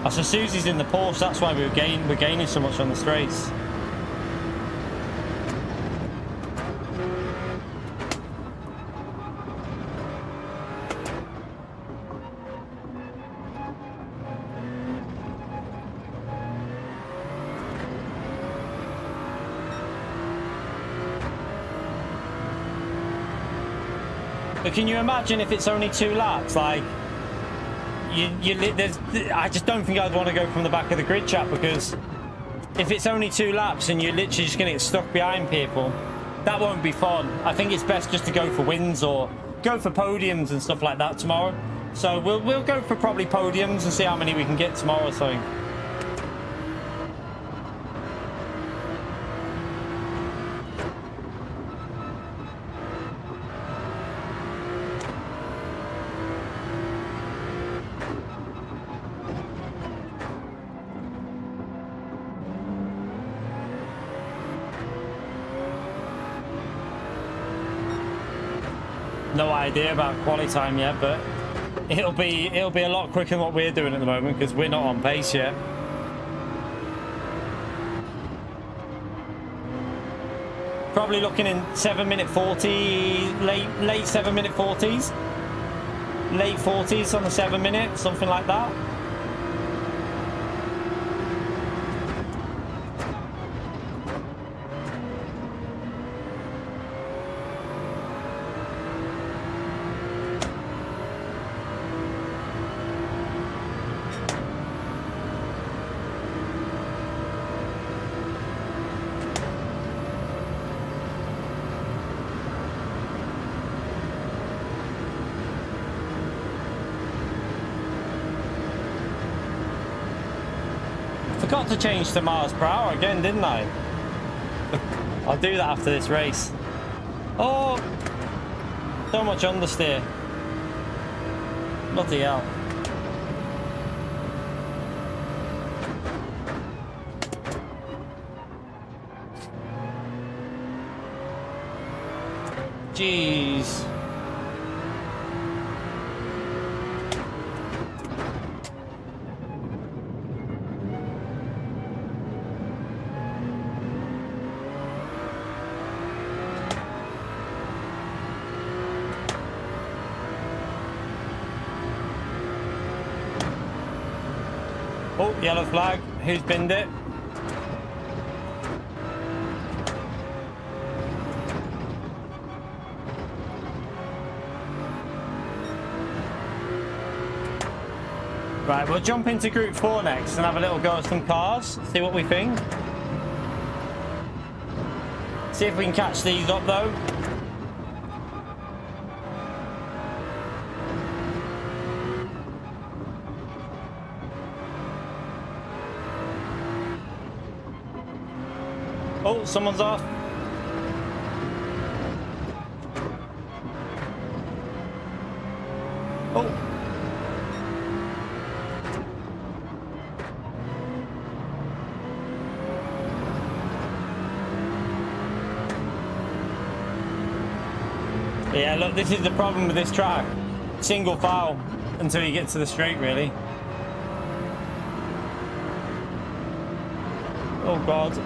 So Susie's in the Porsche, that's why we're gaining so much on the straights. But can you imagine if it's only 2 laps? Like, I just don't think I'd want to go from the back of the grid, chat, because if it's only 2 laps and you're literally just going to get stuck behind people, that won't be fun. I think it's best just to go for wins or go for podiums and stuff like that tomorrow. So we'll go for probably podiums and see how many we can get tomorrow. So. No idea about quali time yet, but it'll be a lot quicker than what we're doing at the moment because we're not on pace yet. Probably looking in 7-minute 40, late 7-minute 40s, late 40s on the 7-minute, something like that. Forgot to change to miles per hour again, didn't I? I'll do that after this race. Oh, so much understeer. Bloody hell. Jeez. Oh, yellow flag. Who's binned it? Right, we'll jump into Group 4 next and have a little go at some cars. See what we think. See if we can catch these up though. Oh, someone's off. Oh. Yeah, look, this is the problem with this track. Single file until you get to the straight, really. Oh, God.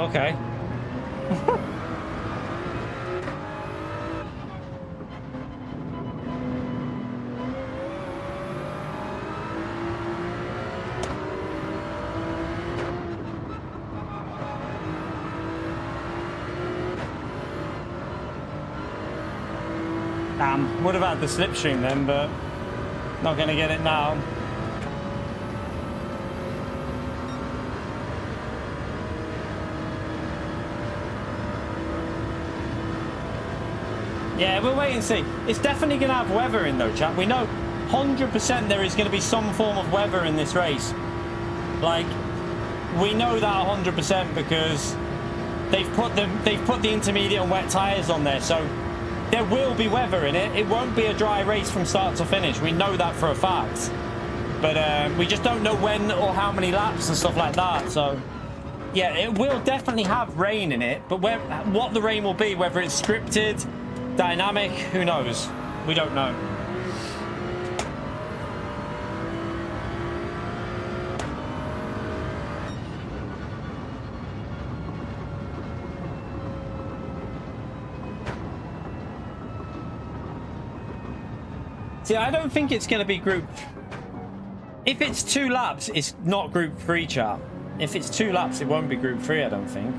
Oh, okay. Damn, would have had the slipstream then, but not going to get it now. Yeah, we'll wait and see. It's definitely going to have weather in though, chat. We know 100% there is going to be some form of weather in this race. Like, we know that 100% because they've put the intermediate and wet tyres on there, so there will be weather in it. It won't be a dry race from start to finish. We know that for a fact. But we just don't know when or how many laps and stuff like that. So, yeah, it will definitely have rain in it. But what the rain will be, whether it's scripted, dynamic, who knows? We don't know. See, I don't think it's going to be group. If it's 2 laps, it's not group 3, chat. If it's 2 laps, it won't be group 3, I don't think.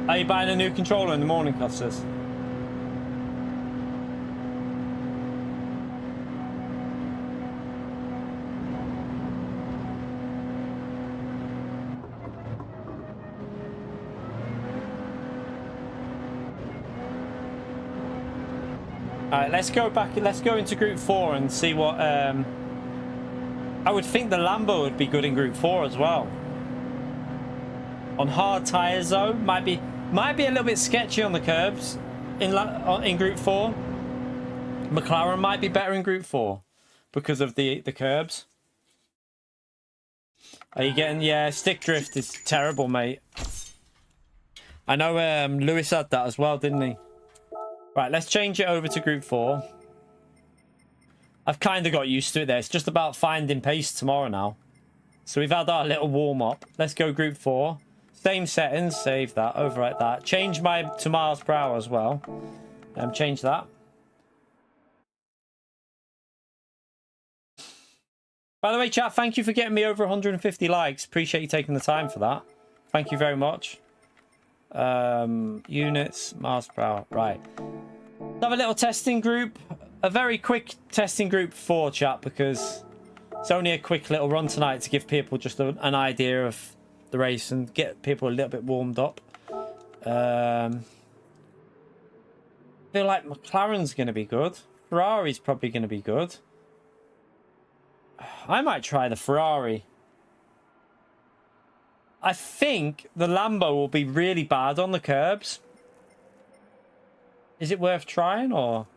Are you buying a new controller in the morning, Costas? Alright, let's go back. Let's go into group 4 and see what. I would think the Lambo would be good in group 4 as well. On hard tires though, might be a little bit sketchy on the curbs in group 4. McLaren might be better in group 4 because of the curbs. Are you getting? Yeah, stick drift is terrible, mate. I know Lewis had that as well, didn't he? Right, let's change it over to group 4. I've kind of got used to it there. It's just about finding pace tomorrow now. So we've had our little warm-up. Let's go group 4. Same settings, save that, overwrite that. Change to miles per hour as well. Change that. By the way, chat, thank you for getting me over 150 likes. Appreciate you taking the time for that. Thank you very much. Units, miles per hour. Right. Let's have a little testing group. A very quick testing group for chat because it's only a quick little run tonight to give people just an idea of the race and get people a little bit warmed up. I feel like McLaren's going to be good. Ferrari's probably going to be good. I might try the Ferrari. I think the Lambo will be really bad on the curbs. Is it worth trying or?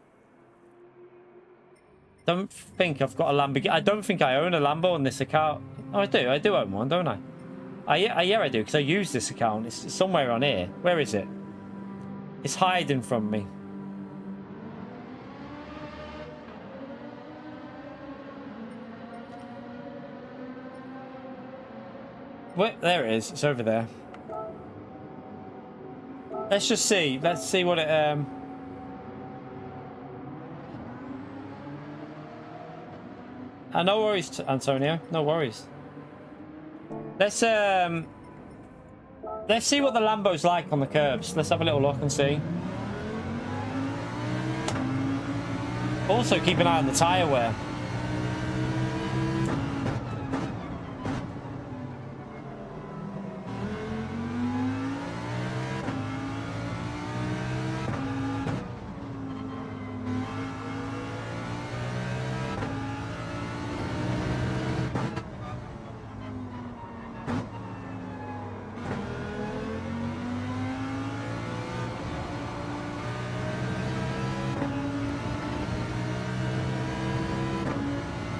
Don't think I've got a Lamborghini. I don't think I own a Lambo on this account. Oh, I do. I do own one, don't I? Yeah, I do because I use this account. It's somewhere on here. Where is it? It's hiding from me. Wait, there it is. It's over there. Let's just see. Let's see what it. No worries, Antonio. No worries. Let's see what the Lambo's like on the curbs. Let's have a little look and see. Also, keep an eye on the tyre wear.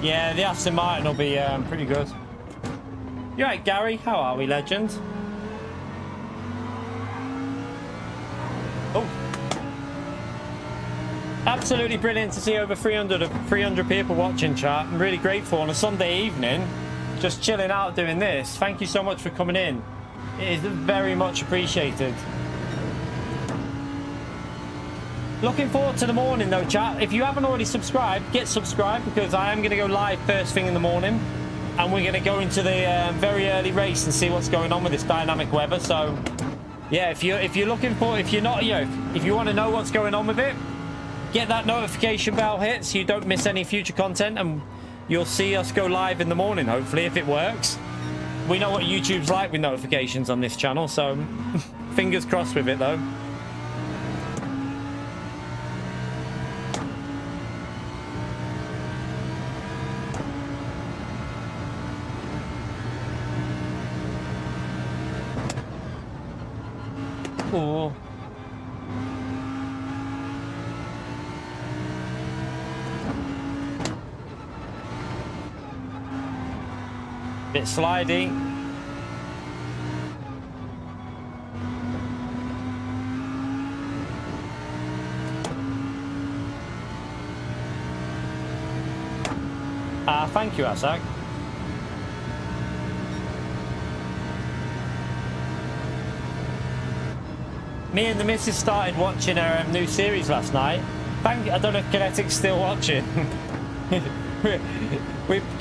Yeah, the Aston Martin will be pretty good. You right, Gary? How are we, legend? Oh. Absolutely brilliant to see over 300 people watching, chat. I'm really grateful on a Sunday evening. just chilling out doing this. Thank you so much for coming in. It is very much appreciated. Looking forward to the morning though, chat. If you haven't already subscribed, get subscribed, because I am going to go live first thing in the morning, and we're going to go into the very early race and see what's going on with this dynamic weather. So yeah, if you're looking for, if you're not, you know, if you want to know what's going on with it, get that notification bell hit so you don't miss any future content, and you'll see us go live in the morning, hopefully, if it works. We know what YouTube's like with notifications on this channel, so fingers crossed with it though. Ooh. Bit slidey. Thank you, Asak. Me and the missus started watching our new series last night. I don't know if Kinetic's still watching.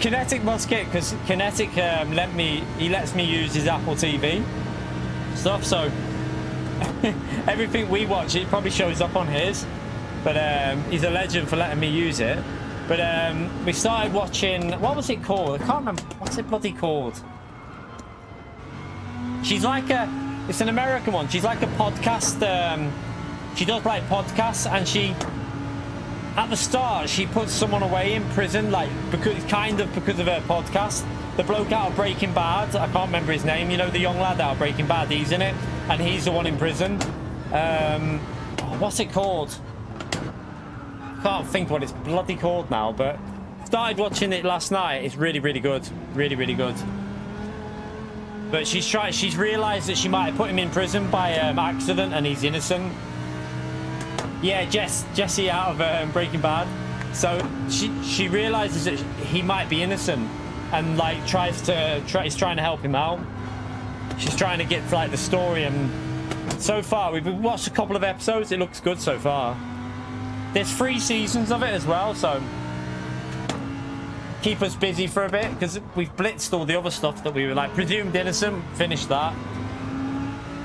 Kinetic must get, because Kinetic lets me use his Apple TV stuff, so everything we watch, it probably shows up on his. But he's a legend for letting me use it. But we started watching, what was it called? I can't remember. What's it bloody called? She's like it's an American one. She's like a podcast. She does like podcasts, and at the start, she puts someone away in prison, like because of her podcast. The bloke out of Breaking Bad, I can't remember his name. You know, the young lad out of Breaking Bad. He's in it, and he's the one in prison. What's it called? Can't think what it's bloody called now, but started watching it last night. It's really, really good. Really, really good. But she's realized that she might have put him in prison by accident, and he's innocent. Yeah, Jesse out of Breaking Bad. So she realizes that he might be innocent, and like is trying to help him out. She's trying to get like the story, and so far we've watched a couple of episodes. It looks good so far. There's 3 seasons of it as well, so keep us busy for a bit, because we've blitzed all the other stuff that we were like Presumed Innocent. Finished that.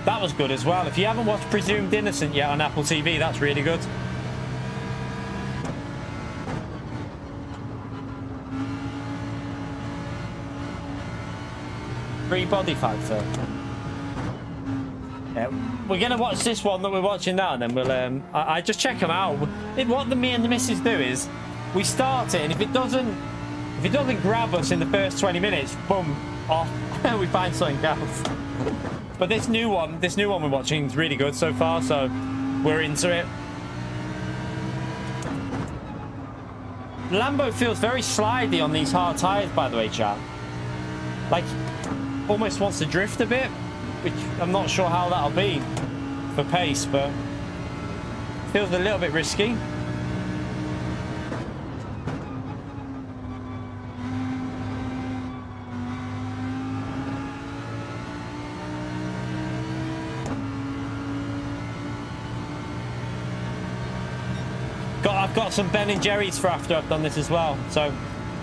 That was good as well. If you haven't watched Presumed Innocent yet on Apple TV, that's really good. Free Body Factor. Yeah, we're gonna watch this one that we're watching now, and then we'll I just check them out. What me and the missus do is we start it, and if it doesn't grab us in the first 20 minutes, boom, off. We find something else. But this new one we're watching is really good so far, so we're into it. Lambo feels very slidey on these hard tires, by the way, chat. Like, almost wants to drift a bit, which I'm not sure how that'll be for pace, but feels a little bit risky. I've got some Ben & Jerry's for after I've done this as well. So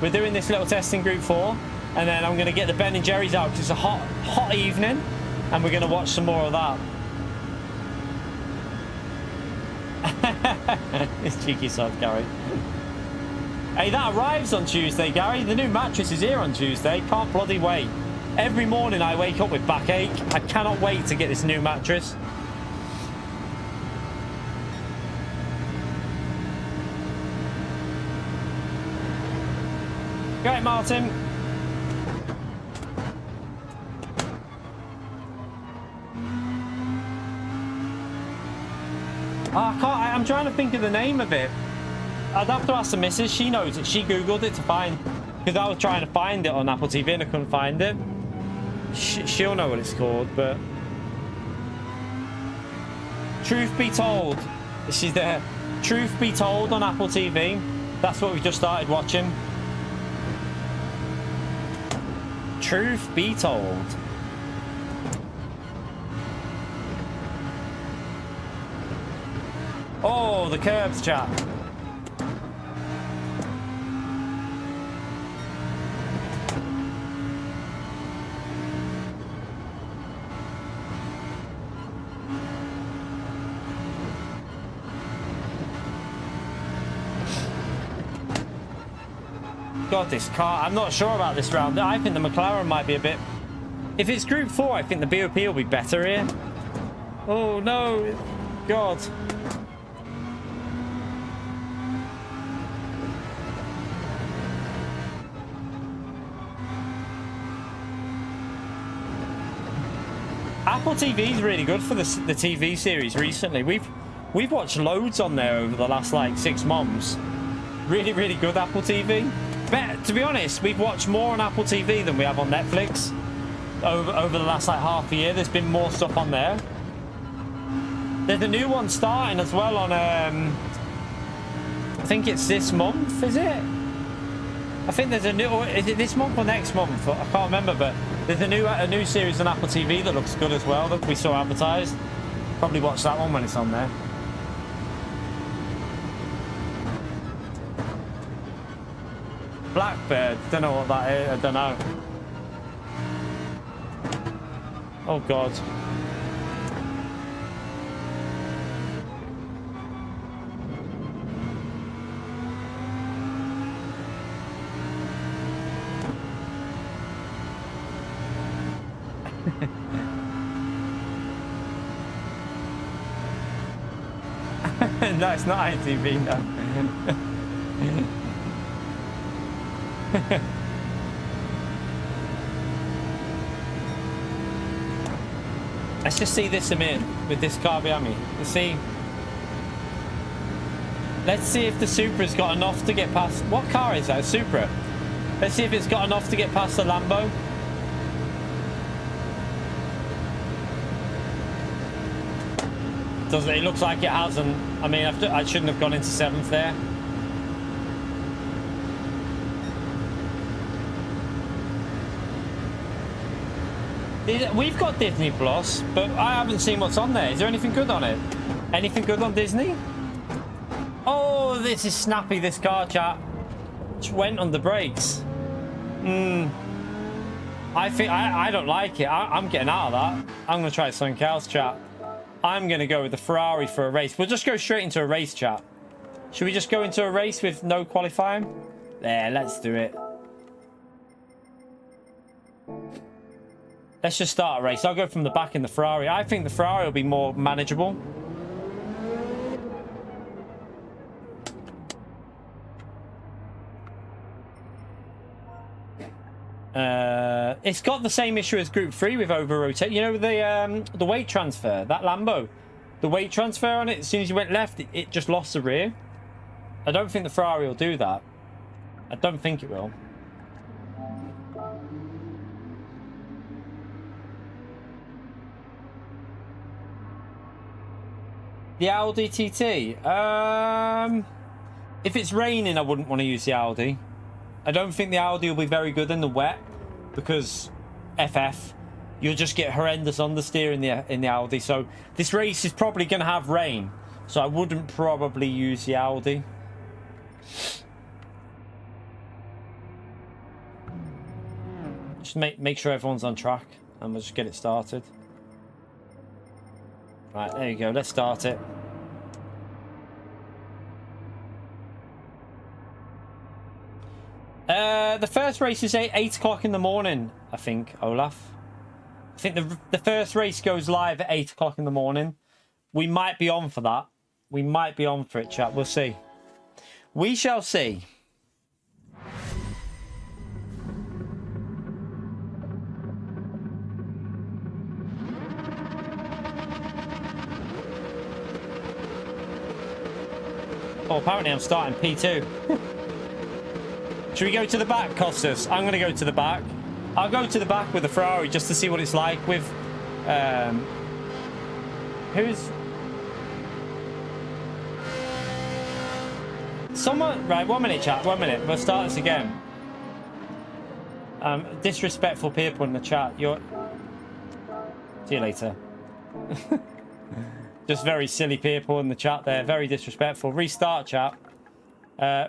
we're doing this little testing group 4, and then I'm going to get the Ben & Jerry's out because it's a hot evening, and we're going to watch some more of that. It's cheeky sod, Gary. Hey, that arrives on Tuesday, Gary. The new mattress is here on Tuesday. Can't bloody wait. Every morning I wake up with backache. I cannot wait to get this new mattress. Go ahead, Martin. I'm trying to think of the name of it. I'd have to ask the missus. She knows it. She googled it to find, because I was trying to find it on Apple TV and I couldn't find it. She'll know what it's called, but truth be told, she's there. Truth be told on Apple TV. That's what we just started watching. Truth be told. Oh, the curbs, chat. God, this car, I'm not sure about this round. I think the McLaren might be a bit... If it's Group 4, I think the BOP will be better here. Oh, no. God. Apple TV is really good for the TV series recently. We've watched loads on there over the last, like, 6 months. Really, really good Apple TV. But to be honest, we've watched more on Apple TV than we have on Netflix over the last like half a year. There's been more stuff on there. There's a new one starting as well on I think it's this month, is it? I think there's a new, or is it this month or next month? I can't remember, but there's a new series on Apple TV that looks good as well that we saw advertised. Probably watch that one when it's on there. Blackbird, don't know what that is, I don't know. Oh God. No, it's not ITV, no. Let's just see this a minute with this car behind me. Let's see if the Supra's got enough to get past. What car is that? A Supra. Let's see if it's got enough to get past the Lambo. Doesn't it? It looks like it hasn't. I mean, I shouldn't have gone into 7th there. We've got Disney Plus, but I haven't seen what's on there. Is there anything good on it? Anything good on Disney? Oh, this is snappy, this car, chat. Just went on the brakes. I think I don't like it. I'm getting out of that. I'm going to try something else, chat. I'm going to go with the Ferrari for a race. We'll just go straight into a race, chat. Should we just go into a race with no qualifying? There, let's do it. Let's just start a race. I'll go from the back in the Ferrari. I think the Ferrari will be more manageable. It's got the same issue as Group 3 with over-rotate. You know, the weight transfer, that Lambo. The weight transfer on it, as soon as you went left, it just lost the rear. I don't think the Ferrari will do that. I don't think it will. The Audi TT. If it's raining, I wouldn't want to use the Audi. I don't think the Audi will be very good in the wet because FF, you'll just get horrendous understeer in the Audi. So this race is probably going to have rain. So I wouldn't probably use the Audi. Just make sure everyone's on track and we'll just get it started. Right, there you go. Let's start it. The first race is 8 o'clock in the morning, I think, Olaf. I think the first race goes live at 8 o'clock in the morning. We might be on for that. We might be on for it, chat. We'll see. We shall see. Oh, apparently I'm starting P2. Should we go to the back, Costas? I'm going to go to the back. I'll go to the back with the Ferrari just to see what it's like with... who's... Someone... Right, 1 minute, chat. 1 minute. We'll start this again. Disrespectful people in the chat. You're... See you later. Just very silly people in the chat there. Very disrespectful. Restart, chat.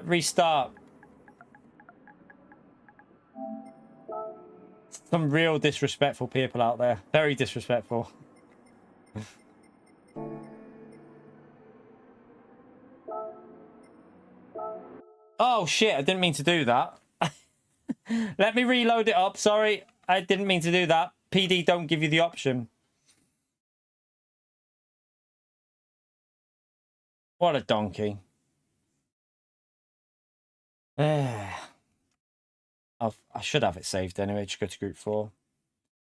Restart. Some real disrespectful people out there. Very disrespectful. Oh, shit. I didn't mean to do that. Let me reload it up. Sorry. I didn't mean to do that. PD don't give you the option. What a donkey. I should have it saved anyway. Just go to group 4.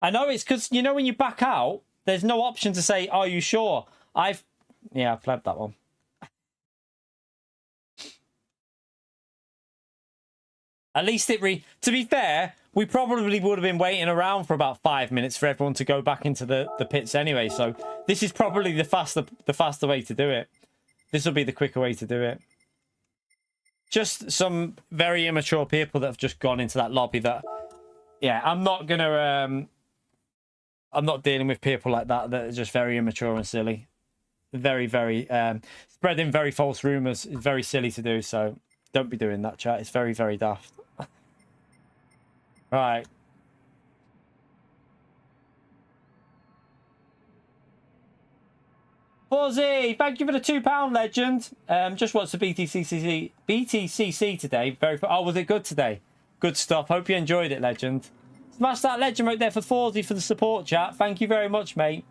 I know it's because, you know, when you back out, there's no option to say, are you sure? Yeah, I've played that one. At least it to be fair, we probably would have been waiting around for about 5 minutes for everyone to go back into the pits anyway. So this is probably the faster way to do it. This will be the quicker way to do it. Just some very immature people that have just gone into that lobby that, yeah, I'm not gonna, I'm not dealing with people like that that are just very immature and silly. Very, very, spreading very false rumors is very silly to do. So don't be doing that, chat. It's very, very daft. Right. Fuzzy, thank you for the £2 legend. Just watched the BTCC today. Oh, was it good today? Good stuff. Hope you enjoyed it, legend. Smash that legend right there for Fawzi for the support, chat. Thank you very much, mate.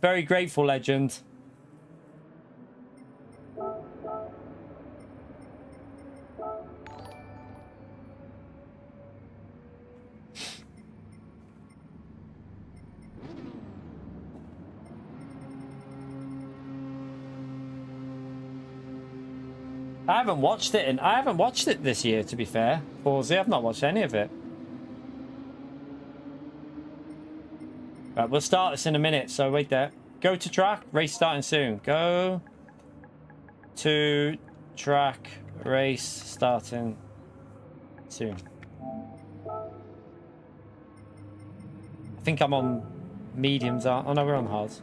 Very grateful, legend. I haven't watched it, and I haven't watched it this year, to be fair. Fawzi, I've not watched any of it. Right, we'll start this in a minute, so wait there. Go to track, race starting soon. Go to track, race starting soon. I think I'm on mediums. Oh no, we're on hards.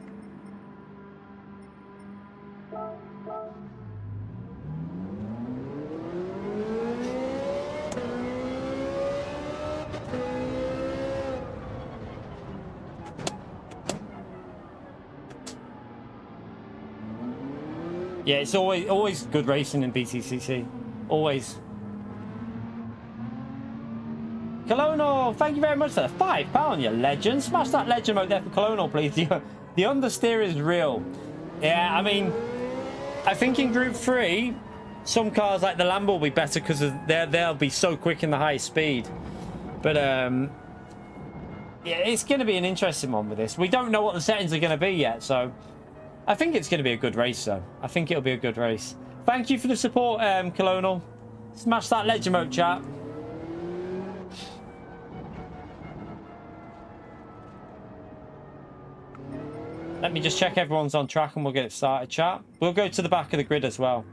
Yeah, it's always good racing in BTCC. Always. Colonel, thank you very much for the £5, you legend. Smash that legend out there for Colonel, please. The understeer is real. Yeah, I mean, I think in Group 3, some cars like the Lambo will be better because they'll be so quick in the high speed. But, yeah, it's going to be an interesting one with this. We don't know what the settings are going to be yet, so... I think it's going to be a good race, though. I think it'll be a good race. Thank you for the support, Colonel. Smash that legend mode, chat. Let me just check everyone's on track and we'll get it started, chat. We'll go to the back of the grid as well.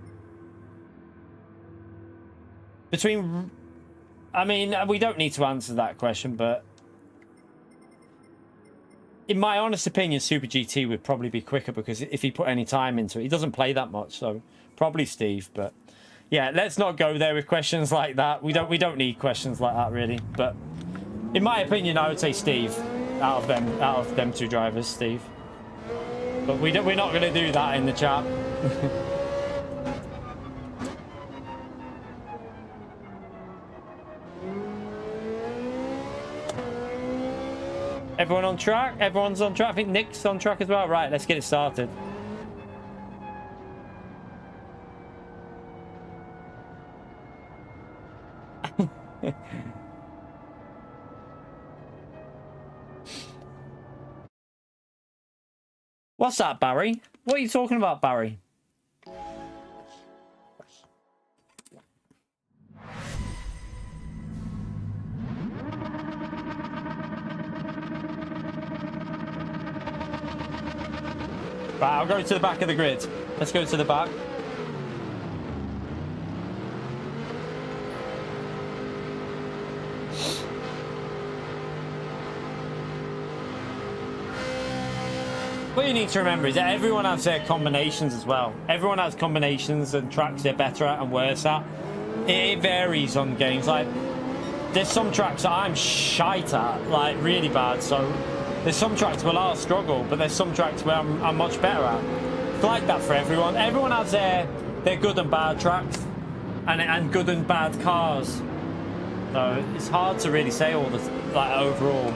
I mean, we don't need to answer that question, but... in my honest opinion, Super GT would probably be quicker because if he put any time into it, he doesn't play that much, so probably Steve. But yeah, let's not go there with questions like that. We don't need questions like that really. But in my opinion, I would say Steve out of them two drivers, Steve. But we're not going to do that in the chat. Everyone on track? Everyone's on track. I think Nick's on track as well. Right, let's get it started. What's that, Barry? What are you talking about, Barry? Right, I'll go to the back of the grid. Let's go to the back. What you need to remember is that everyone has their combinations as well. Everyone has combinations and tracks they're better at and worse at. It varies on games. Like, there's some tracks that I'm shite at, like really bad. So there's some tracks where I'll struggle, but there's some tracks where I'm much better at. It's like that for everyone. Everyone has their good and bad tracks and good and bad cars. So it's hard to really say all this, like, overall.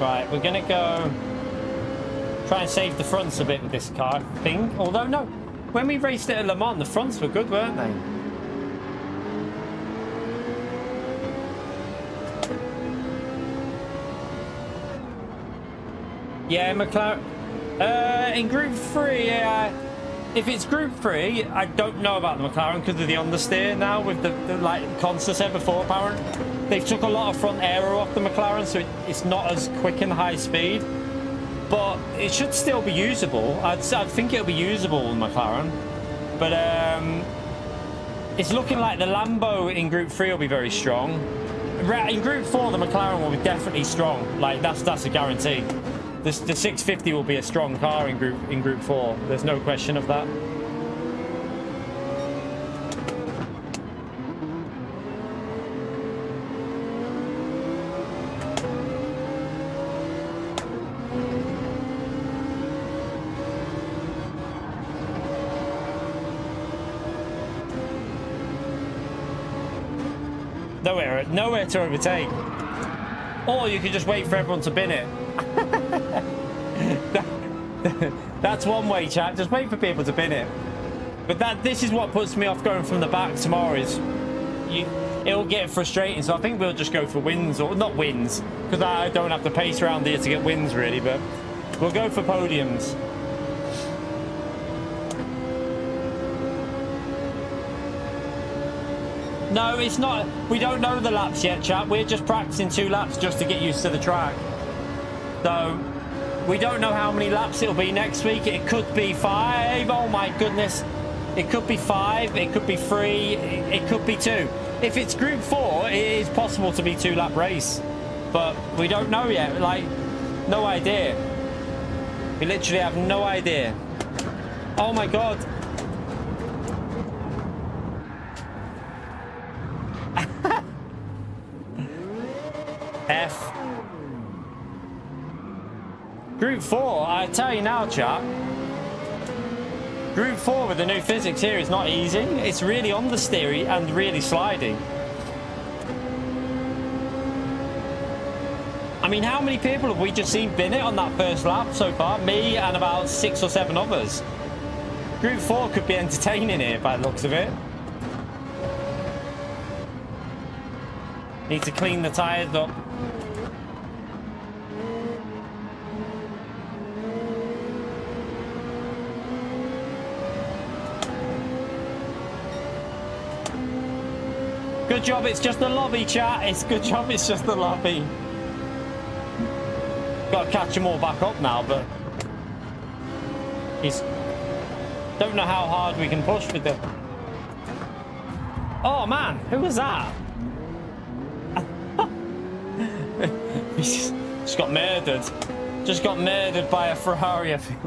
Right, we're gonna go try and save the fronts a bit with this car thing. Although no, when we raced it at Le Mans, the fronts were good, weren't they? Yeah, McLaren. In Group 3, yeah. If it's Group 3, I don't know about the McLaren because of the understeer now with the like Consta said before, apparent. They've took a lot of front aero off the McLaren, so it's not as quick and high speed. But it should still be usable. I'd think it'll be usable in McLaren. But it's looking like the Lambo in Group 3 will be very strong. In Group 4, the McLaren will be definitely strong. Like, that's a guarantee. The 650 will be a strong car in Group 4. There's no question of that. Nowhere to overtake. Or you could just wait for everyone to bin it. That's one way, chat. Just wait for people to bin it. But this is what puts me off going from the back tomorrow is it'll get frustrating. So I think we'll just go for wins, or not wins, because I don't have to pace around here to get wins really, but we'll go for podiums. No, it's not. We don't know the laps yet, chat. We're just practicing 2 laps just to get used to the track. So we don't know how many laps it'll be next week. It could be 5. Oh my goodness. It could be 5. It could be 3. It could be 2. If it's Group 4, it is possible to be 2-lap race. But we don't know yet. Like, no idea. We literally have no idea. Oh my god. F. Group 4, I tell you now, chat. Group 4 with the new physics here is not easy. It's really understeery and really sliding. I mean, how many people have we just seen bin it on that first lap so far? Me and about 6 or 7 others. Group 4 could be entertaining here by the looks of it. Need to clean the tyres up. Good job, it's just a lobby, chat. It's good job, it's just a lobby. Got to catch them all back up now, but don't know how hard we can push with them. Oh man, who was that? Just got murdered. Just got murdered by a Ferrari, I think.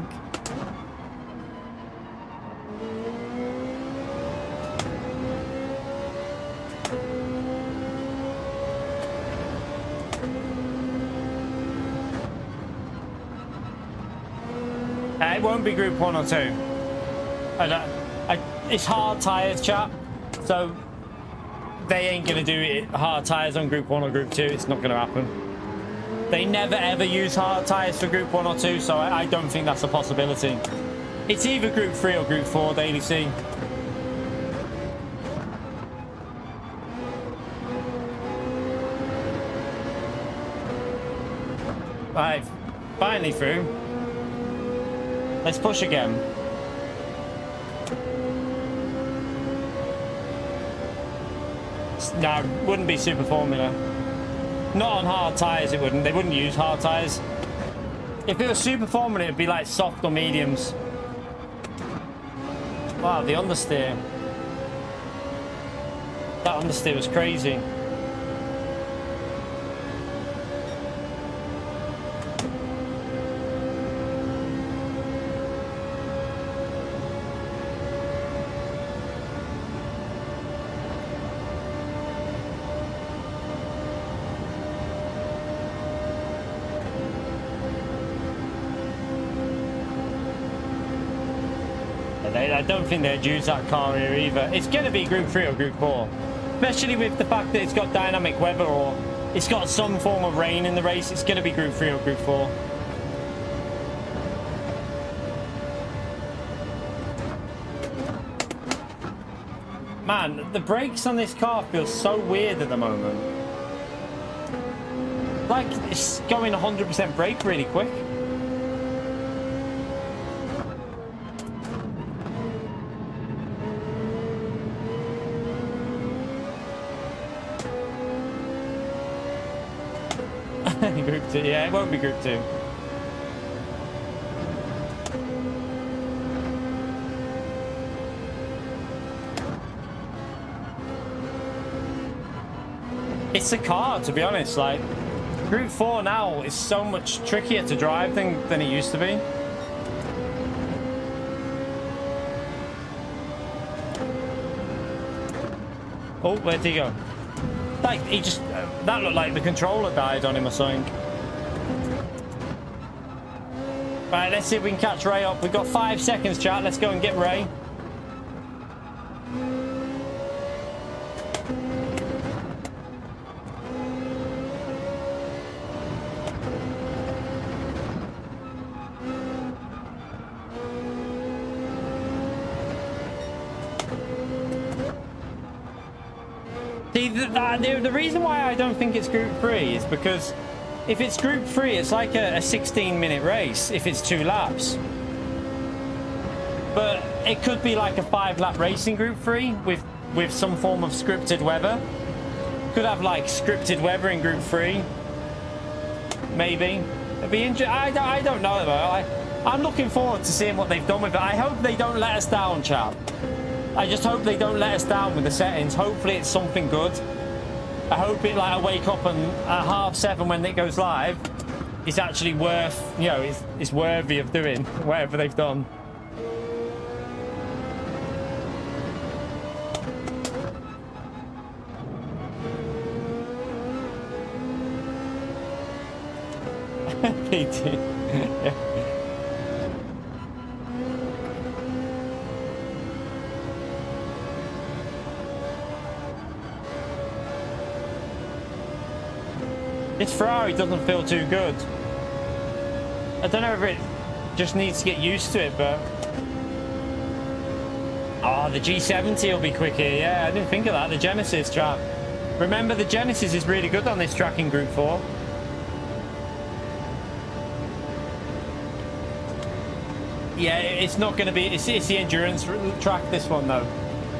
It won't be Group 1 or 2. It's hard tyres, chat. So they ain't going to do it hard tyres on Group 1 or Group 2. It's not going to happen. They never ever use hard tyres for Group 1 or 2, so I don't think that's a possibility. It's either Group 3 or Group 4, Daily C. Right, finally through. Let's push again. No, wouldn't be Super Formula. Not on hard tires, it wouldn't. They wouldn't use hard tires. If it was super forming, it'd be like soft or mediums. Wow, the understeer. That understeer was crazy. I don't think they'd use that car here either. It's going to be Group 3 or Group 4. Especially with the fact that it's got dynamic weather or it's got some form of rain in the race. It's going to be Group 3 or Group 4. Man, the brakes on this car feel so weird at the moment. Like it's going 100% brake really quick. Group 2, yeah, it won't be Group 2. It's a car, to be honest. Like, Group 4 now is so much trickier to drive than it used to be. Oh, where'd he go? Like, he just... that looked like the controller died on him or something. Right, let's see if we can catch Ray up. We've got 5 seconds, chat. Let's go and get Ray. See, the reason why I don't think it's Group 3 is because if it's Group 3, it's like a 16-minute race if it's 2 laps. But it could be like a 5-lap race in Group 3 with some form of scripted weather. Could have like scripted weather in Group 3. Maybe. It'd be interesting. I don't know though. I'm looking forward to seeing what they've done with it. I hope they don't let us down, chap. I just hope they don't let us down with the settings. Hopefully it's something good. I hope it, like, I wake up and at 7:30 when it goes live, it's actually worth, you know, it's worthy of doing whatever they've done. PT. This Ferrari doesn't feel too good. I don't know if it just needs to get used to it, but... oh, the G70 will be quick here. Yeah, I didn't think of that. The Genesis track. Remember, the Genesis is really good on this track in Group 4. Yeah, it's not going to be... It's the endurance track, this one, though.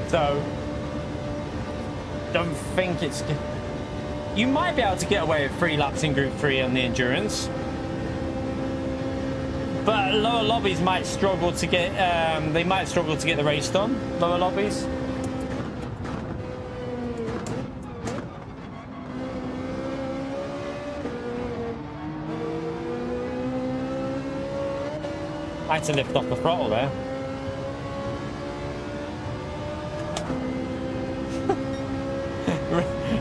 So... don't think it's... you might be able to get away with 3 laps in Group 3 on the endurance, but lower lobbies might struggle to get. They might struggle to get the race done. Lower lobbies. I had to lift off the throttle there.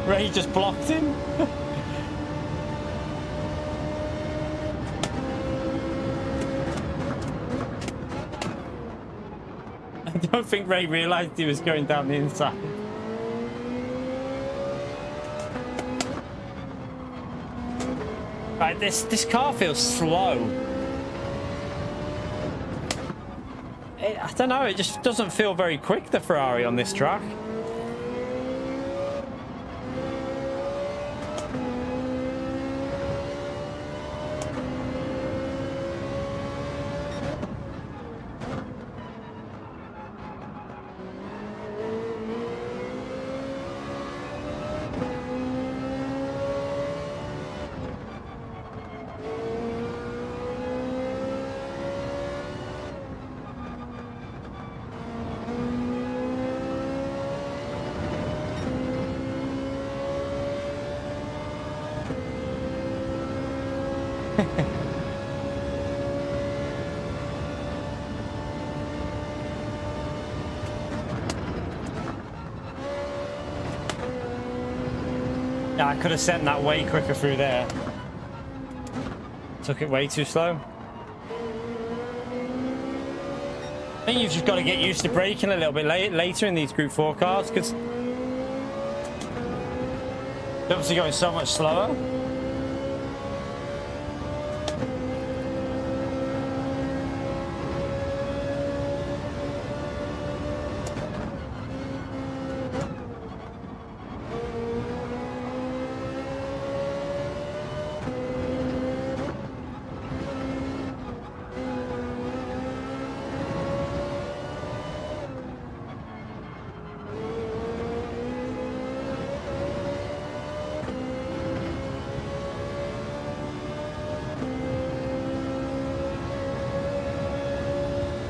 Ray just blocked him. I don't think Ray realized he was going down the inside. Right, this car feels slow. I don't know, it just doesn't feel very quick, the Ferrari on this track. Yeah, I could have sent that way quicker through there. Took it way too slow. I think you've just got to get used to braking a little bit later in these Group 4 cars, because they're obviously going so much slower.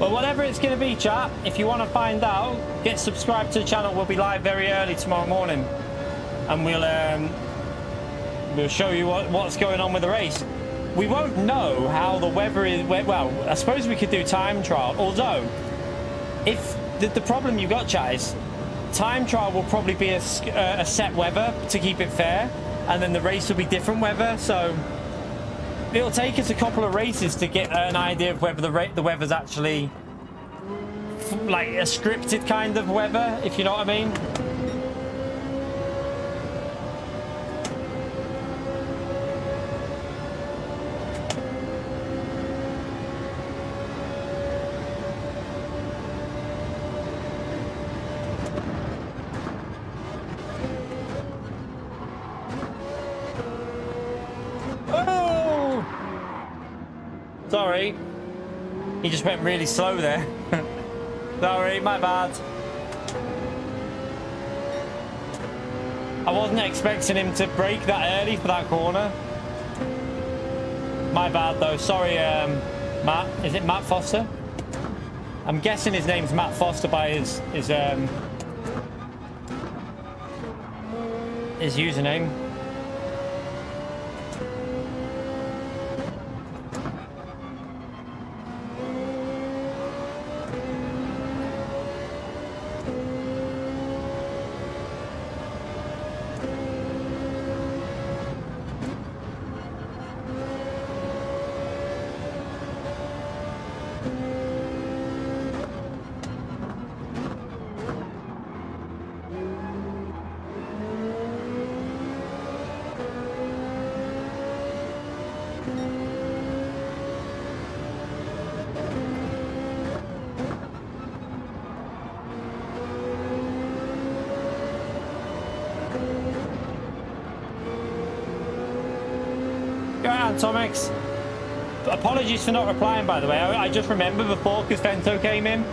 Well, whatever it's going to be, chat, if you want to find out, get subscribed to the channel. We'll be live very early tomorrow morning, and we'll show you what's going on with the race. We won't know how the weather is. Well, I suppose we could do time trial, although if the problem you've got, chat, is time trial will probably be a set weather to keep it fair, and then the race will be different weather, so it'll take us a couple of races to get an idea of whether the weather's actually like a scripted kind of weather, if you know what I mean. Sorry, he just went really slow there. Sorry, my bad. I wasn't expecting him to brake that early for that corner. My bad though, sorry. Matt, is it Matt Foster? I'm guessing his name's Matt Foster by his username. Atomics, apologies for not replying, by the way. I just remembered before, because Fento came in,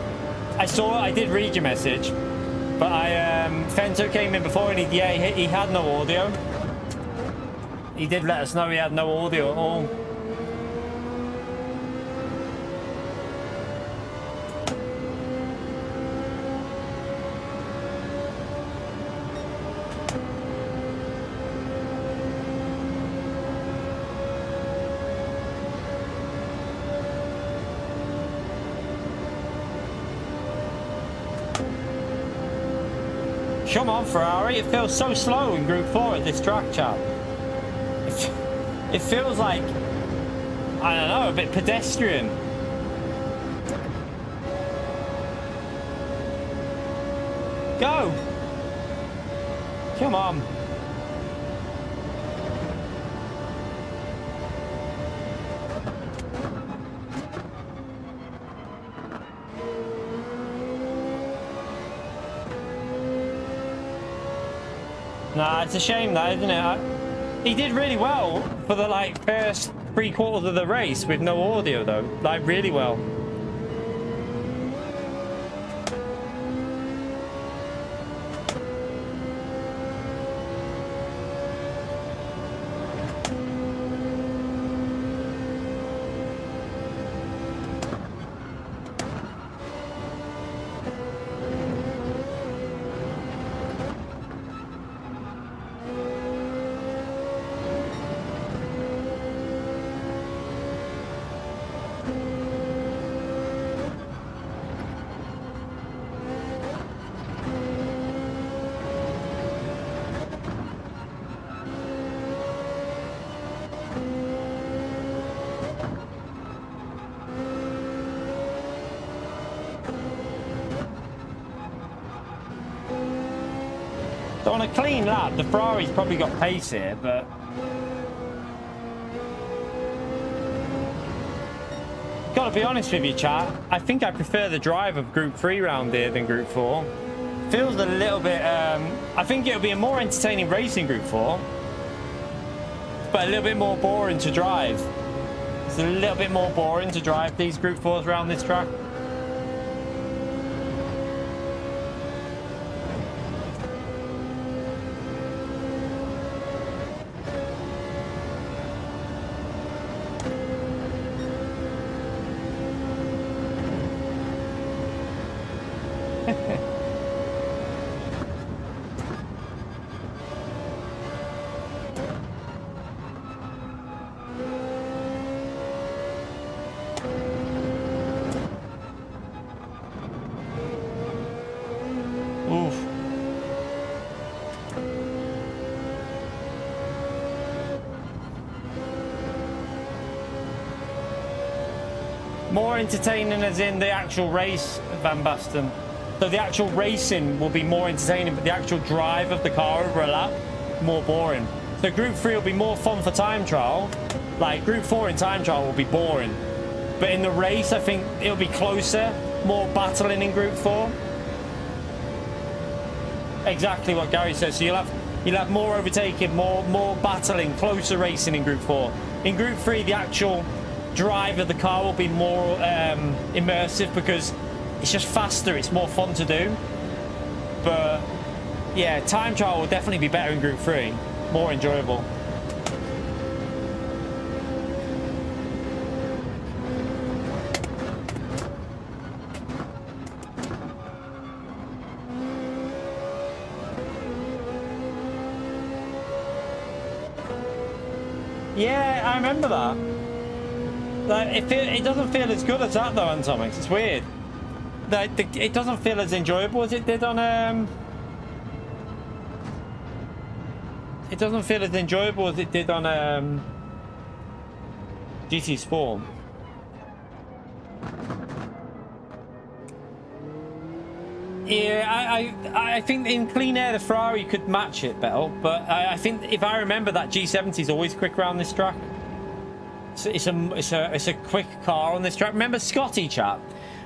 I did read your message, but Fento came in before, and he had no audio. He did let us know he had no audio at all. Come on, Ferrari. It feels so slow in Group 4 at this track, chat. It feels like, I don't know, a bit pedestrian. Go! Come on. Nah, it's a shame that, isn't it? He did really well for the first 3/4 of the race with no audio though, really well. on a clean lap, the Ferrari's probably got pace here, but gotta be honest with you, chat. I think I prefer the drive of Group 3 round here than Group 4. Feels a little bit. I think it'll be a more entertaining race in Group 4, but a little bit more boring to drive. It's a little bit more boring to drive these Group 4s around this track. More entertaining as in the actual race, Van Basten. So the actual racing will be more entertaining, but the actual drive of the car over a lap, more boring. So Group 3 will be more fun for time trial. Like Group 4 in time trial will be boring. But in the race, I think it'll be closer, more battling in Group 4. Exactly what Gary says. So you'll have more overtaking, more battling, closer racing in Group 4. In Group 3, the actual drive of the car will be more immersive because it's just faster, it's more fun to do. But yeah, time trial will definitely be better in Group 3, more enjoyable. Yeah, I remember that. Like, it doesn't feel as good as that though, Antomix. It's weird. Like, it doesn't feel as enjoyable as it did on it doesn't feel as enjoyable as it did on GT Sport. Yeah, I think in clean air the Ferrari could match it better, but I think if I remember that G70 is always quick around this track. It's a quick car on this track. Remember Scotty, chat?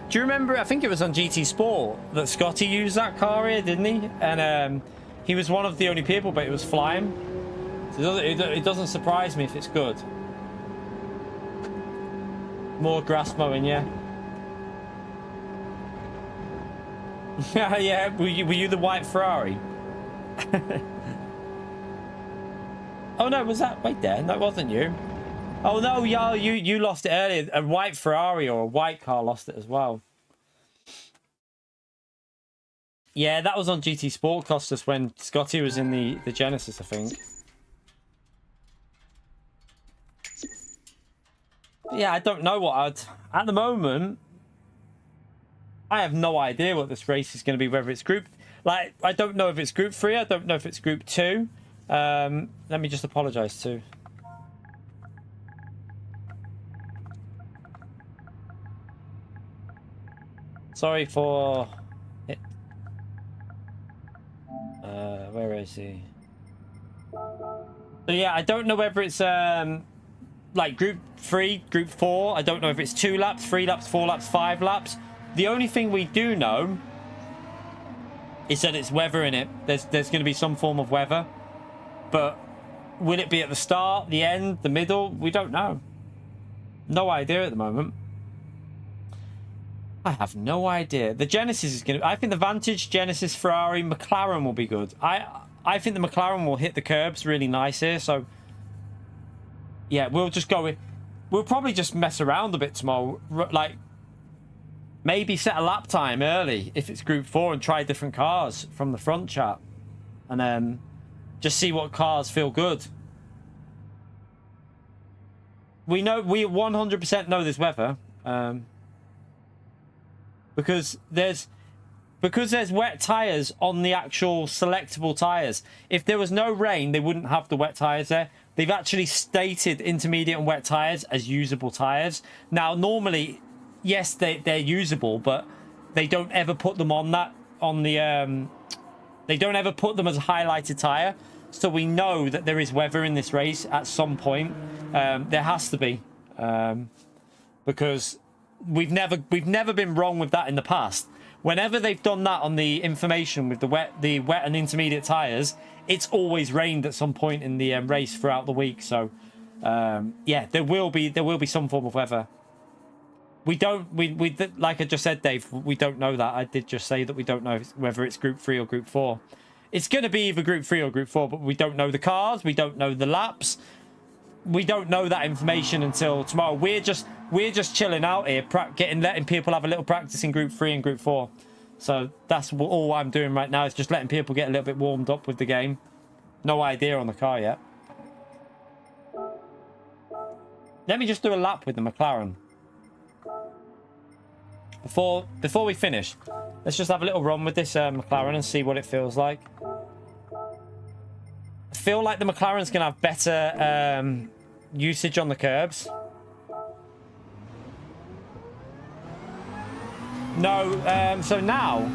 Do you remember? I think it was on GT Sport that Scotty used that car here, didn't he? And he was one of the only people, but it was flying. So it doesn't surprise me if it's good. More grass mowing, yeah. Yeah. Were you the white Ferrari? Oh no, was that? Wait there, that wasn't you. Oh no, yeah, you lost it earlier. A white Ferrari or a white car lost it as well. Yeah, that was on GT Sport, cost us when Scotty was in the Genesis, I think. Yeah, I don't know what I'd... At the moment, I have no idea what this race is going to be, whether it's group... Like, I don't know if it's Group 3, I don't know if it's Group 2. Let me just apologise too. Sorry for it. Where is he? So yeah, I don't know whether it's like Group 3, Group 4. I don't know if it's 2 laps, 3 laps, 4 laps, 5 laps. The only thing we do know is that it's weather in it. There's going to be some form of weather, but will it be at the start, the end, the middle? We don't know. No idea at the moment. I have no idea. The Genesis is going to... I think the Vantage, Genesis, Ferrari, McLaren will be good. I think the McLaren will hit the curbs really nice here. So, yeah, we'll just go with... We'll probably just mess around a bit tomorrow. Like, maybe set a lap time early if it's Group 4 and try different cars from the front, chat. And then just see what cars feel good. We 100% know there's weather. Because there's wet tires on the actual selectable tires. If there was no rain, they wouldn't have the wet tires there. They've actually stated intermediate and wet tires as usable tires. Now, normally, yes, they're usable, but they don't ever put them on the They don't ever put them as a highlighted tyre. So we know that there is weather in this race at some point. There has to be. Because we've never been wrong with that in the past. Whenever they've done that on the information with the wet and intermediate tyres, it's always rained at some point in the race throughout the week. So yeah, there will be some form of weather. We like I just said, Dave, we don't know that. I did just say that we don't know whether it's Group 3 or Group 4. It's going to be either Group 3 or Group 4, but we don't know the cars. We don't know the laps. We don't know that information until tomorrow. We're just chilling out here, letting people have a little practice in Group 3 and Group 4. So that's all I'm doing right now, is just letting people get a little bit warmed up with the game. No idea on the car yet. Let me just do a lap with the McLaren. Before we finish, let's just have a little run with this McLaren and see what it feels like. I feel like the McLaren's going to have better usage on the curbs. No, so now,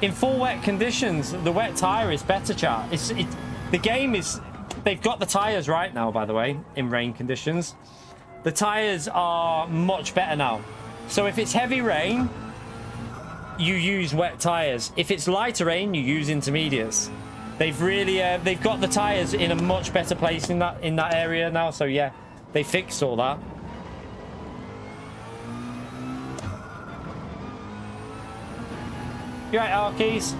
in full wet conditions, the wet tyre is better, chat. The game is... They've got the tyres right now, by the way, in rain conditions. The tyres are much better now. So if it's heavy rain, you use wet tyres. If it's lighter rain, you use intermediates. They've really they've got the tyres in a much better place in that area now. So yeah, they fixed all that. You right, Arkies?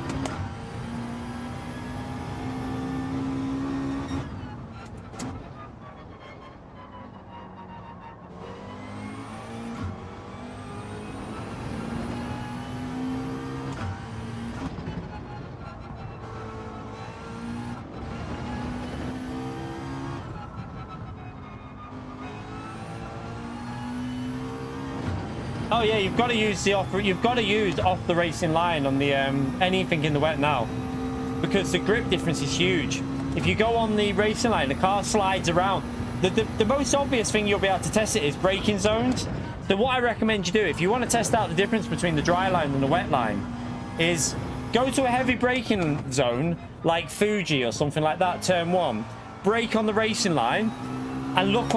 Oh yeah, you've got to use off the racing line on the anything in the wet now, because the grip difference is huge. If you go on the racing line, the car slides around. The most obvious thing you'll be able to test it is braking zones. So what I recommend you do, if you want to test out the difference between the dry line and the wet line, is go to a heavy braking zone like Fuji or something like that, turn 1, brake on the racing line, and look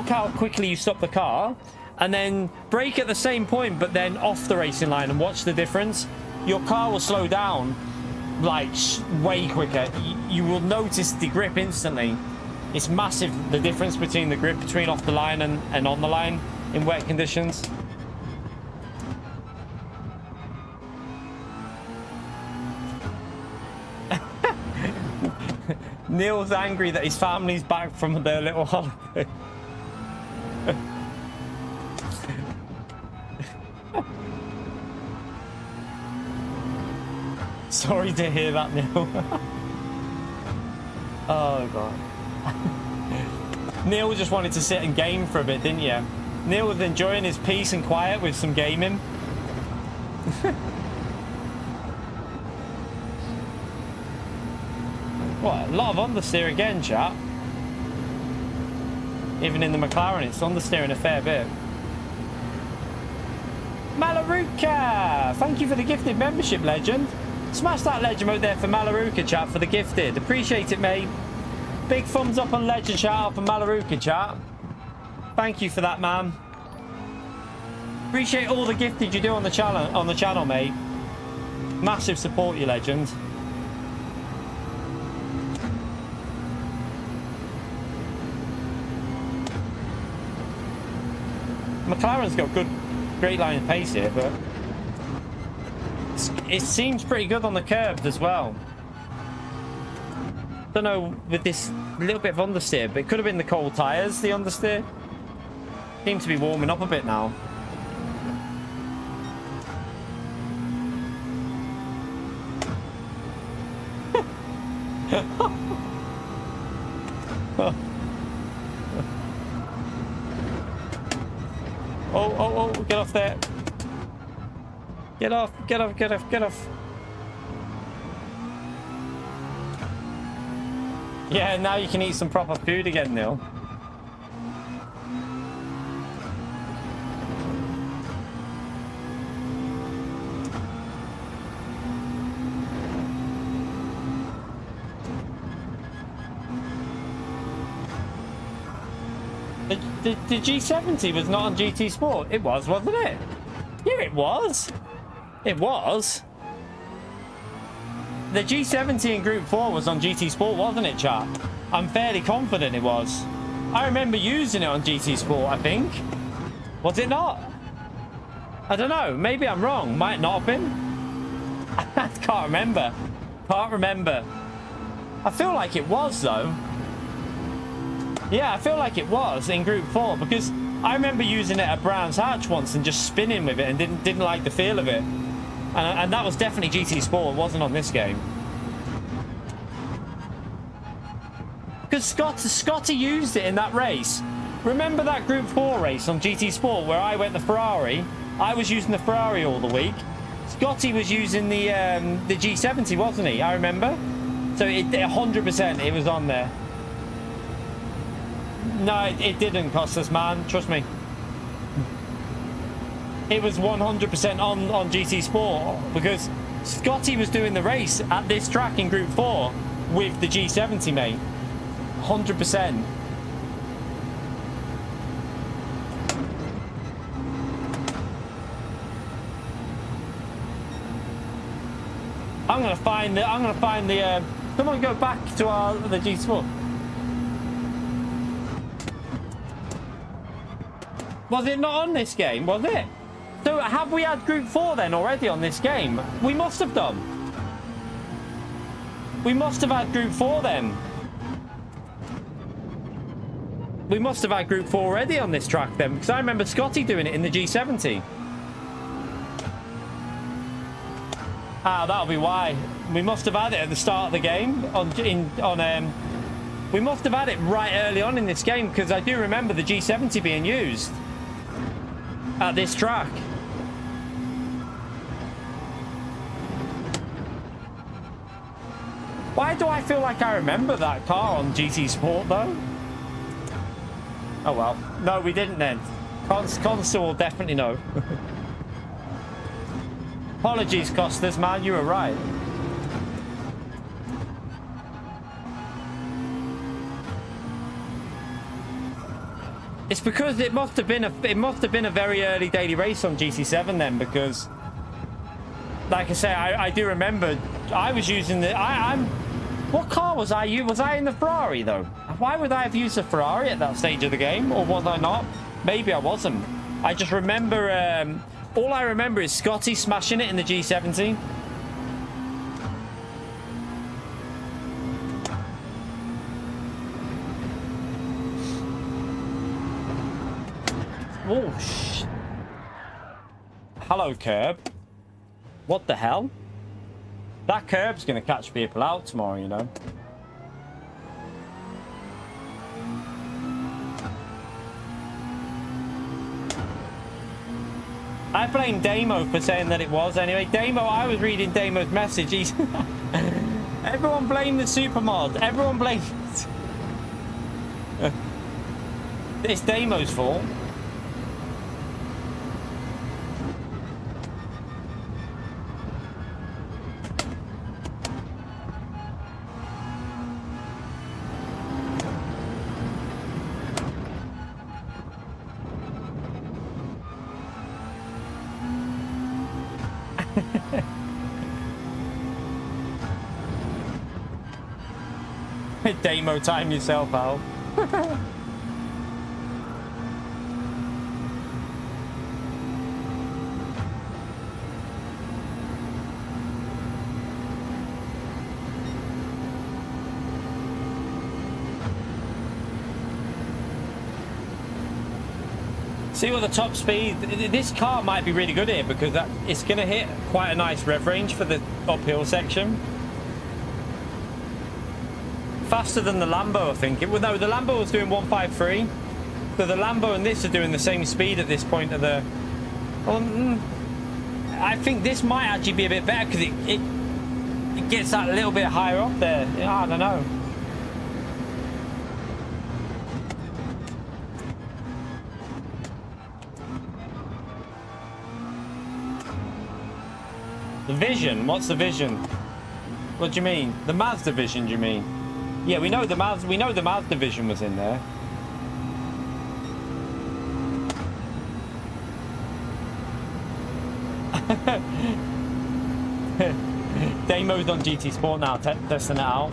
how quickly you stop the car. And then brake at the same point, but then off the racing line, and watch the difference. Your car will slow down like way quicker. You will notice the grip instantly. It's massive, the difference between the grip between off the line and on the line in wet conditions. Neil's angry that his family's back from their little holiday. Sorry to hear that, Neil. Oh, God. Neil just wanted to sit and game for a bit, didn't you? Neil was enjoying his peace and quiet with some gaming. What? A lot of understeer again, chat. Even in the McLaren, it's understeering a fair bit. Malaruka! Thank you for the gifted membership, legend. Smash that legend out there for Malaruka, chat, for the gifted. Appreciate it, mate. Big thumbs up on legend, shout out for Malaruka, chat. Thank you for that, man. Appreciate all the gifted you do on the channel, mate. Massive support, you legend. McLaren's got great line of pace here, but it seems pretty good on the curbs as well. Don't know with this little bit of understeer, but it could have been the cold tyres, the understeer. Seems to be warming up a bit now. Oh, get off there. Get off. Yeah, now you can eat some proper food again, Neil. The G70 was not on GT Sport. It was, wasn't it? Yeah, it was. It was. The G70 in Group 4 was on GT Sport, wasn't it, chat? I'm fairly confident it was. I remember using it on GT Sport, I think. Was it not? I don't know. Maybe I'm wrong. Might not have been. I can't remember. Can't remember. I feel like it was, though. Yeah, I feel like it was in Group 4 because I remember using it at Brands Hatch once and just spinning with it and didn't like the feel of it. And that was definitely GT Sport. It wasn't on this game. Because Scotty used it in that race. Remember that Group 4 race on GT Sport where I went the Ferrari? I was using the Ferrari all the week. Scotty was using the G70, wasn't he? I remember. So it 100% it was on there. No, it didn't cost us, man. Trust me. It was 100% on GT Sport because Scotty was doing the race at this track in Group 4 with the G70, mate. 100%. I'm gonna find the. Come on, go back to the GT Sport. Was it not on this game? Was it? So have we had Group 4 then already on this game? We must have done. We must have had Group 4 then. We must have had Group 4 already on this track then, because I remember Scotty doing it in the G70. Ah, that'll be why. We must have had it at the start of the game we must have had it right early on in this game because I do remember the G70 being used at this track. Why do I feel like I remember that car on GT Sport though? Oh well. No, we didn't then. Console will definitely know. Apologies, Costas, man. You were right. It's because it must have been a very early daily race on GT7 then, because like I say, I do remember I was using the what car was I using? Was I in the Ferrari though? Why would I have used a Ferrari at that stage of the game, or was I not? Maybe I wasn't. I just remember all I remember is Scotty smashing it in the G70. Oh, hello, curb. What the hell? That curb's gonna catch people out tomorrow, you know. I blame Damo for saying that it was anyway. Damo, I was reading Damo's message. He's everyone blame the supermod. Everyone blame it's Damo's fault. Damo, time yourself out. See what the top speed. This car might be really good here because it's going to hit quite a nice rev range for the uphill section. Faster than the Lambo, I think. No, the Lambo was doing 153. So the Lambo and this are doing the same speed at this point of the... I think this might actually be a bit better because it gets that little bit higher up there. I don't know. The Vision? What's the Vision? What do you mean? The Mazda Vision, do you mean? Yeah, we know the Mazda Vision was in there. Damo's on GT Sport now, testing it out.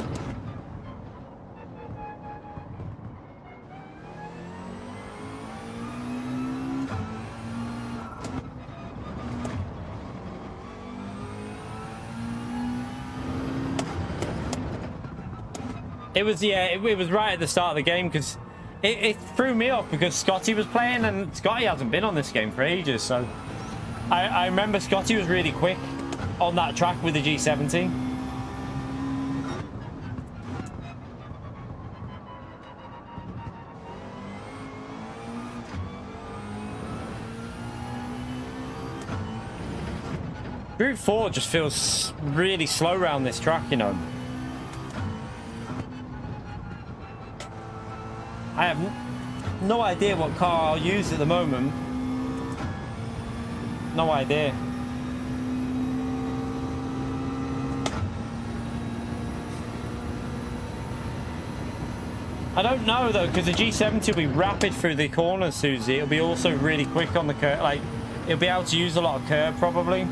It was, yeah, it was right at the start of the game because it threw me off because Scotty was playing and Scotty hasn't been on this game for ages. So I remember Scotty was really quick on that track with the G70. Group 4 just feels really slow around this track, you know. I have no idea what car I'll use at the moment. No idea. I don't know though, because the G70 will be rapid through the corners, Susie. It'll be also really quick on the curve. Like, it'll be able to use a lot of curve probably.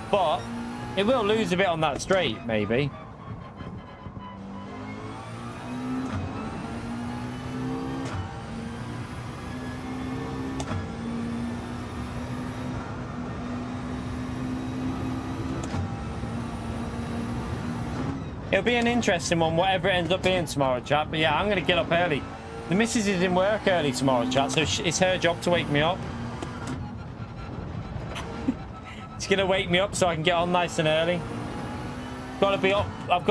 But it will lose a bit on that straight, maybe. It'll be an interesting one, whatever it ends up being tomorrow, chat. But yeah, I'm going to get up early. The missus is in work early tomorrow, chat, so it's her job to wake me up. It's going to wake me up so I can get on nice and early. I've got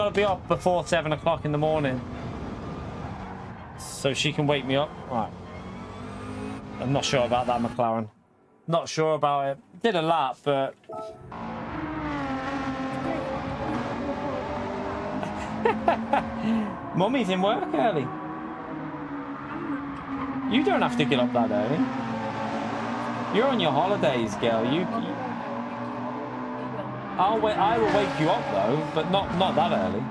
to be up before 7 o'clock in the morning. So she can wake me up. All right. I'm not sure about that, McLaren. Not sure about it. Did a lap, but... Mummy's in work early. You don't have to get up that early. You're on your holidays, girl. I will wake you up though, but not that early.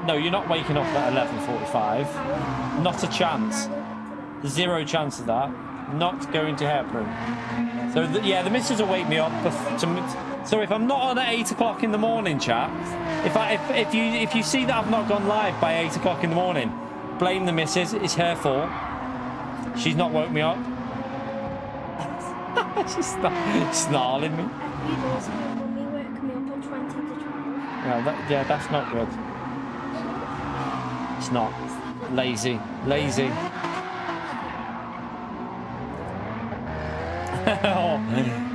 No, you're not waking up at 11:45. Not a chance. Zero chance of that. Not going to happen. So yeah, the missus will wake me up. So if I'm not on at 8 o'clock in the morning, chat, if you see that I've not gone live by 8 o'clock in the morning, blame the missus. It's her fault. She's not woke me up. She's snarling me. Yeah, that's not good. It's not. Lazy.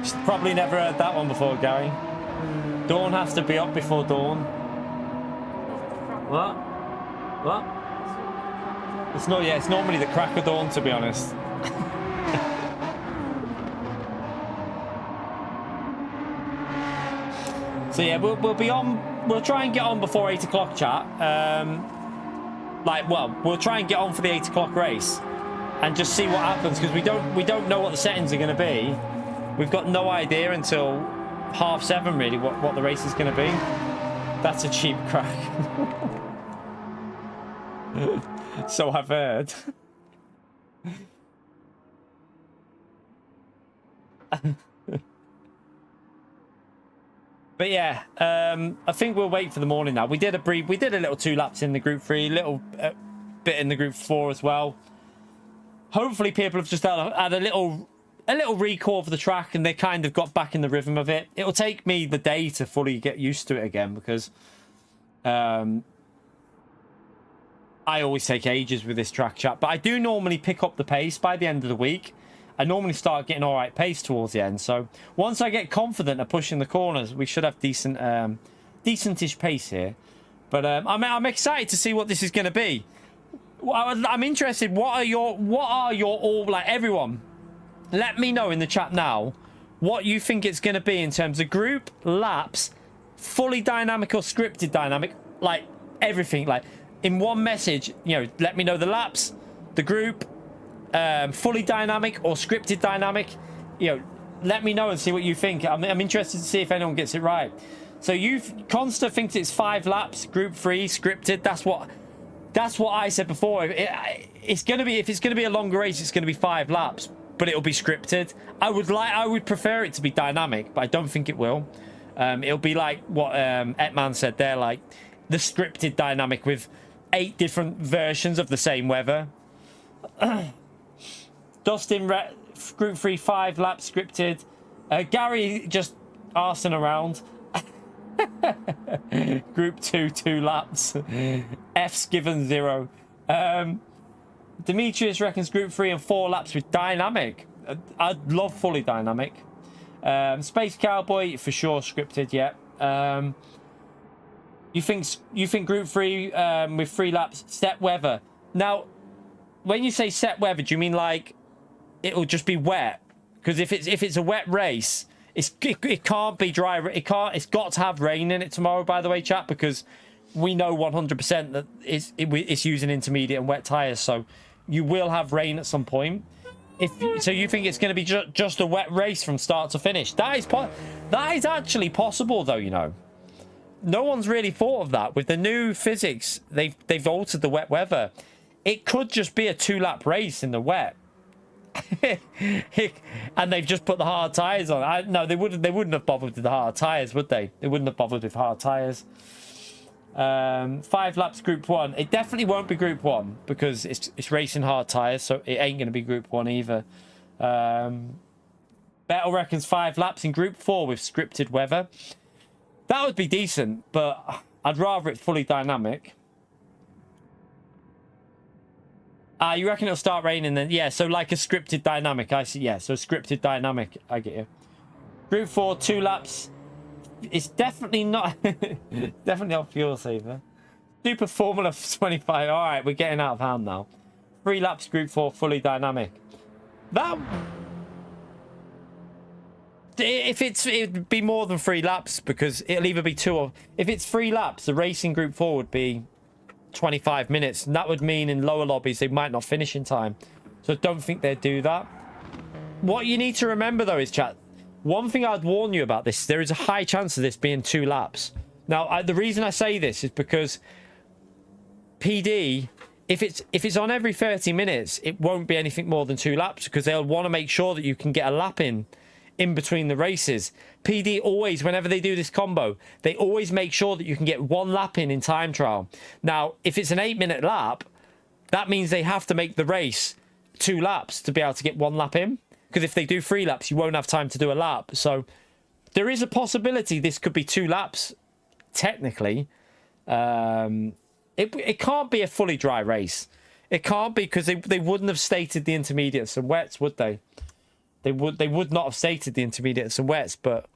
She's probably never heard that one before, Gary. Dawn has to be up before dawn. What? It's not. Yeah, it's normally the crack of dawn, to be honest. So yeah, we'll be on. We'll try and get on before 8 o'clock, chat. We'll try and get on for the 8 o'clock race. And just see what happens, because we don't know what the settings are going to be. We've got no idea until 7:30 really what the race is going to be. That's a cheap crack. So I've heard. But yeah, I think we'll wait for the morning now. We did a little 2 laps in the group 3, little bit in the group 4 as well. Hopefully people have just had a little recall for the track and they kind of got back in the rhythm of it. It'll take me the day to fully get used to it again, because I always take ages with this track, chat. But I do normally pick up the pace by the end of the week. I normally start getting all right pace towards the end. So once I get confident of pushing the corners, we should have decentish pace here. But I'm excited to see what this is going to be. I'm interested. What are your all, like, everyone? Let me know in the chat now what you think it's going to be in terms of group, laps, fully dynamic or scripted dynamic, like everything. Like in one message, you know, let me know the laps, the group, fully dynamic or scripted dynamic. You know, let me know and see what you think. I'm interested to see if anyone gets it right. So Consta thinks it's 5 laps, Group 3 scripted. That's what I said before. It's gonna be, if it's gonna be a longer race, it's gonna be 5 laps, but it'll be scripted. I would prefer it to be dynamic, but I don't think it will. It'll be like what Etman said there, like the scripted dynamic with 8 different versions of the same weather. Dustin, Group 3 5 laps scripted. Gary just arsing around. Group 2 2 laps. F's given 0. Demetrius reckons Group 3 and 4 laps with dynamic. I'd love fully dynamic. Space Cowboy for sure scripted. Yeah. You think Group 3 with 3 laps set weather? Now, when you say set weather, do you mean like it'll just be wet? Because if it's a wet race, it can't be dry. It's got to have rain in it tomorrow. By the way, chat, because we know 100% that it's using intermediate and wet tires, so you will have rain at some point. So you think it's going to be just a wet race from start to finish? That is actually possible, though. You know, no one's really thought of that with the new physics. They've altered the wet weather. It could just be a 2-lap race in the wet. And they've just put the hard tires on. No, they wouldn't have bothered with the hard tires, would they? They wouldn't have bothered with hard tires. 5 laps Group 1. It definitely won't be Group 1 because it's racing hard tires, so it ain't going to be Group 1 either. Battle reckons 5 laps in Group 4 with scripted weather. That would be decent, but I'd rather it fully dynamic. You reckon it'll start raining then? Yeah, so like a scripted dynamic. I see. Yeah, so scripted dynamic. I get you. Group 4, 2 laps. It's definitely not definitely not fuel saver. Super Formula 25. All right, we're getting out of hand now. 3 laps Group 4 fully dynamic. It'd be more than 3 laps because it'll either be 2 or if it's 3 laps, the racing Group 4 would be 25 minutes, and that would mean in lower lobbies they might not finish in time. So I don't think they'd do that. What you need to remember though is, chat, one thing I'd warn you about this, there is a high chance of this being 2 laps. Now the reason I say this is because PD, if it's on every 30 minutes, it won't be anything more than 2 laps because they'll want to make sure that you can get a lap in between the races. PD always, whenever they do this combo, they always make sure that you can get 1 lap in time trial. Now, if it's an 8-minute lap, that means they have to make the race 2 laps to be able to get 1 lap in. Because if they do 3 laps, you won't have time to do a lap. So there is a possibility this could be 2 laps, technically. It can't be a fully dry race. It can't be because they wouldn't have stated the intermediates and wets, would they? They would not have stated the intermediates and wets, but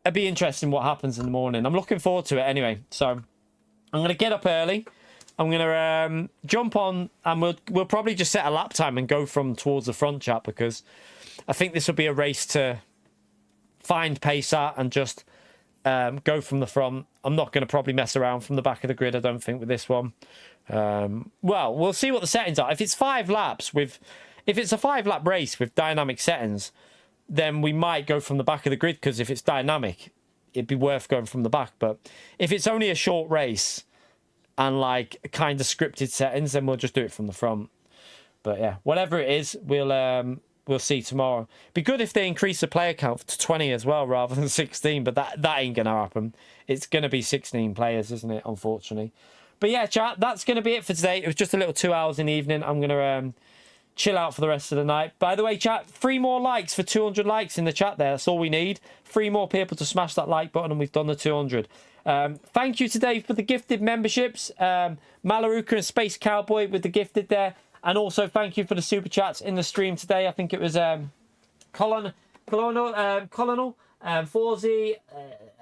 it'd be interesting what happens in the morning. I'm looking forward to it anyway. So I'm going to get up early. I'm going to jump on and we'll probably just set a lap time and go from towards the front, chat, because I think this will be a race to find pace at and just go from the front. I'm not going to probably mess around from the back of the grid, I don't think, with this one. Well, we'll see what the settings are. If it's 5 laps if it's a 5-lap race with dynamic settings, then we might go from the back of the grid, because if it's dynamic, it'd be worth going from the back. But if it's only a short race and like kind of scripted settings, then we'll just do it from the front. But yeah, whatever it is, we'll see tomorrow. Be good if they increase the player count to 20 as well rather than 16, but that ain't gonna happen. It's gonna be 16 players, isn't it, unfortunately. But yeah, chat, that's gonna be it for today. It was just a little 2 hours in the evening. I'm gonna chill out for the rest of the night. By the way, chat, 3 more likes for 200 likes in the chat there. That's all we need. 3 more people to smash that like button, and we've done the 200. Thank you today for the gifted memberships. Malaruka and Space Cowboy with the gifted there. And also thank you for the super chats in the stream today. I think it was Colonel, Forzy,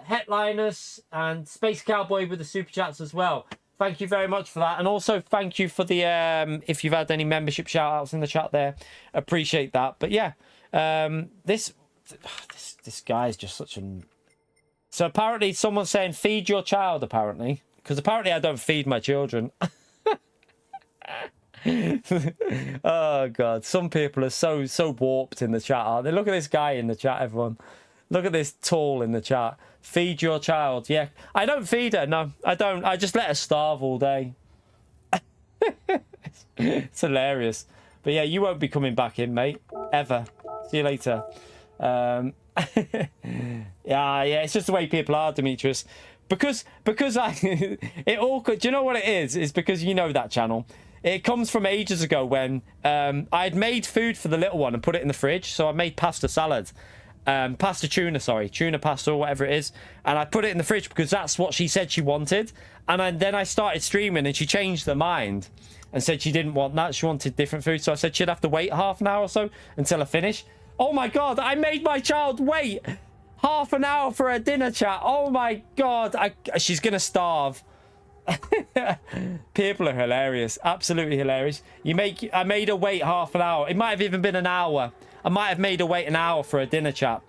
Hetlinus, and Space Cowboy with the super chats as well. Thank you very much for that. And also thank you for the, if you've had any membership shout outs in the chat there, appreciate that. But yeah, this guy is just such an... So apparently someone's saying feed your child, apparently. Because apparently I don't feed my children. Oh God, some people are so warped in the chat, aren't they? Look at this guy in the chat, everyone. Look at this tall in the chat. Feed your child. Yeah, I don't feed her. No, I don't. I just let her starve all day. It's hilarious. But yeah, you won't be coming back in, mate. Ever. See you later. Yeah, it's just the way people are, Demetrius. Because it all could. Do you know what it is? It's because you know that channel. It comes from ages ago when I'd made food for the little one and put it in the fridge. So I made pasta salad. Pasta tuna, sorry. Tuna pasta or whatever it is. And I put it in the fridge because that's what she said she wanted. And then I started streaming and she changed her mind and said she didn't want that. She wanted different food. So I said she'd have to wait half an hour or so until I finish. Oh my God, I made my child wait half an hour for her dinner, chat. Oh my God, she's going to starve. People are hilarious. Absolutely hilarious. I made her wait half an hour. It might have even been an hour. I might have made her wait an hour for a dinner, chat.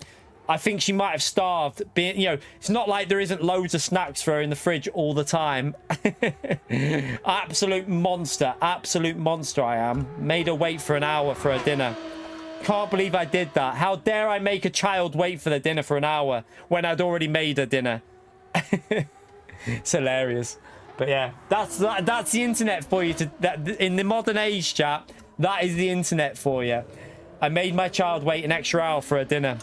I think she might have starved. It's not like there isn't loads of snacks for her in the fridge all the time. Absolute monster. Absolute monster I am. Made her wait for an hour for her dinner. Can't believe I did that. How dare I make a child wait for their dinner for an hour when I'd already made her dinner. It's hilarious. But yeah, that's the internet for you. In the modern age, chat, that is the internet for you. I made my child wait an extra hour for her dinner.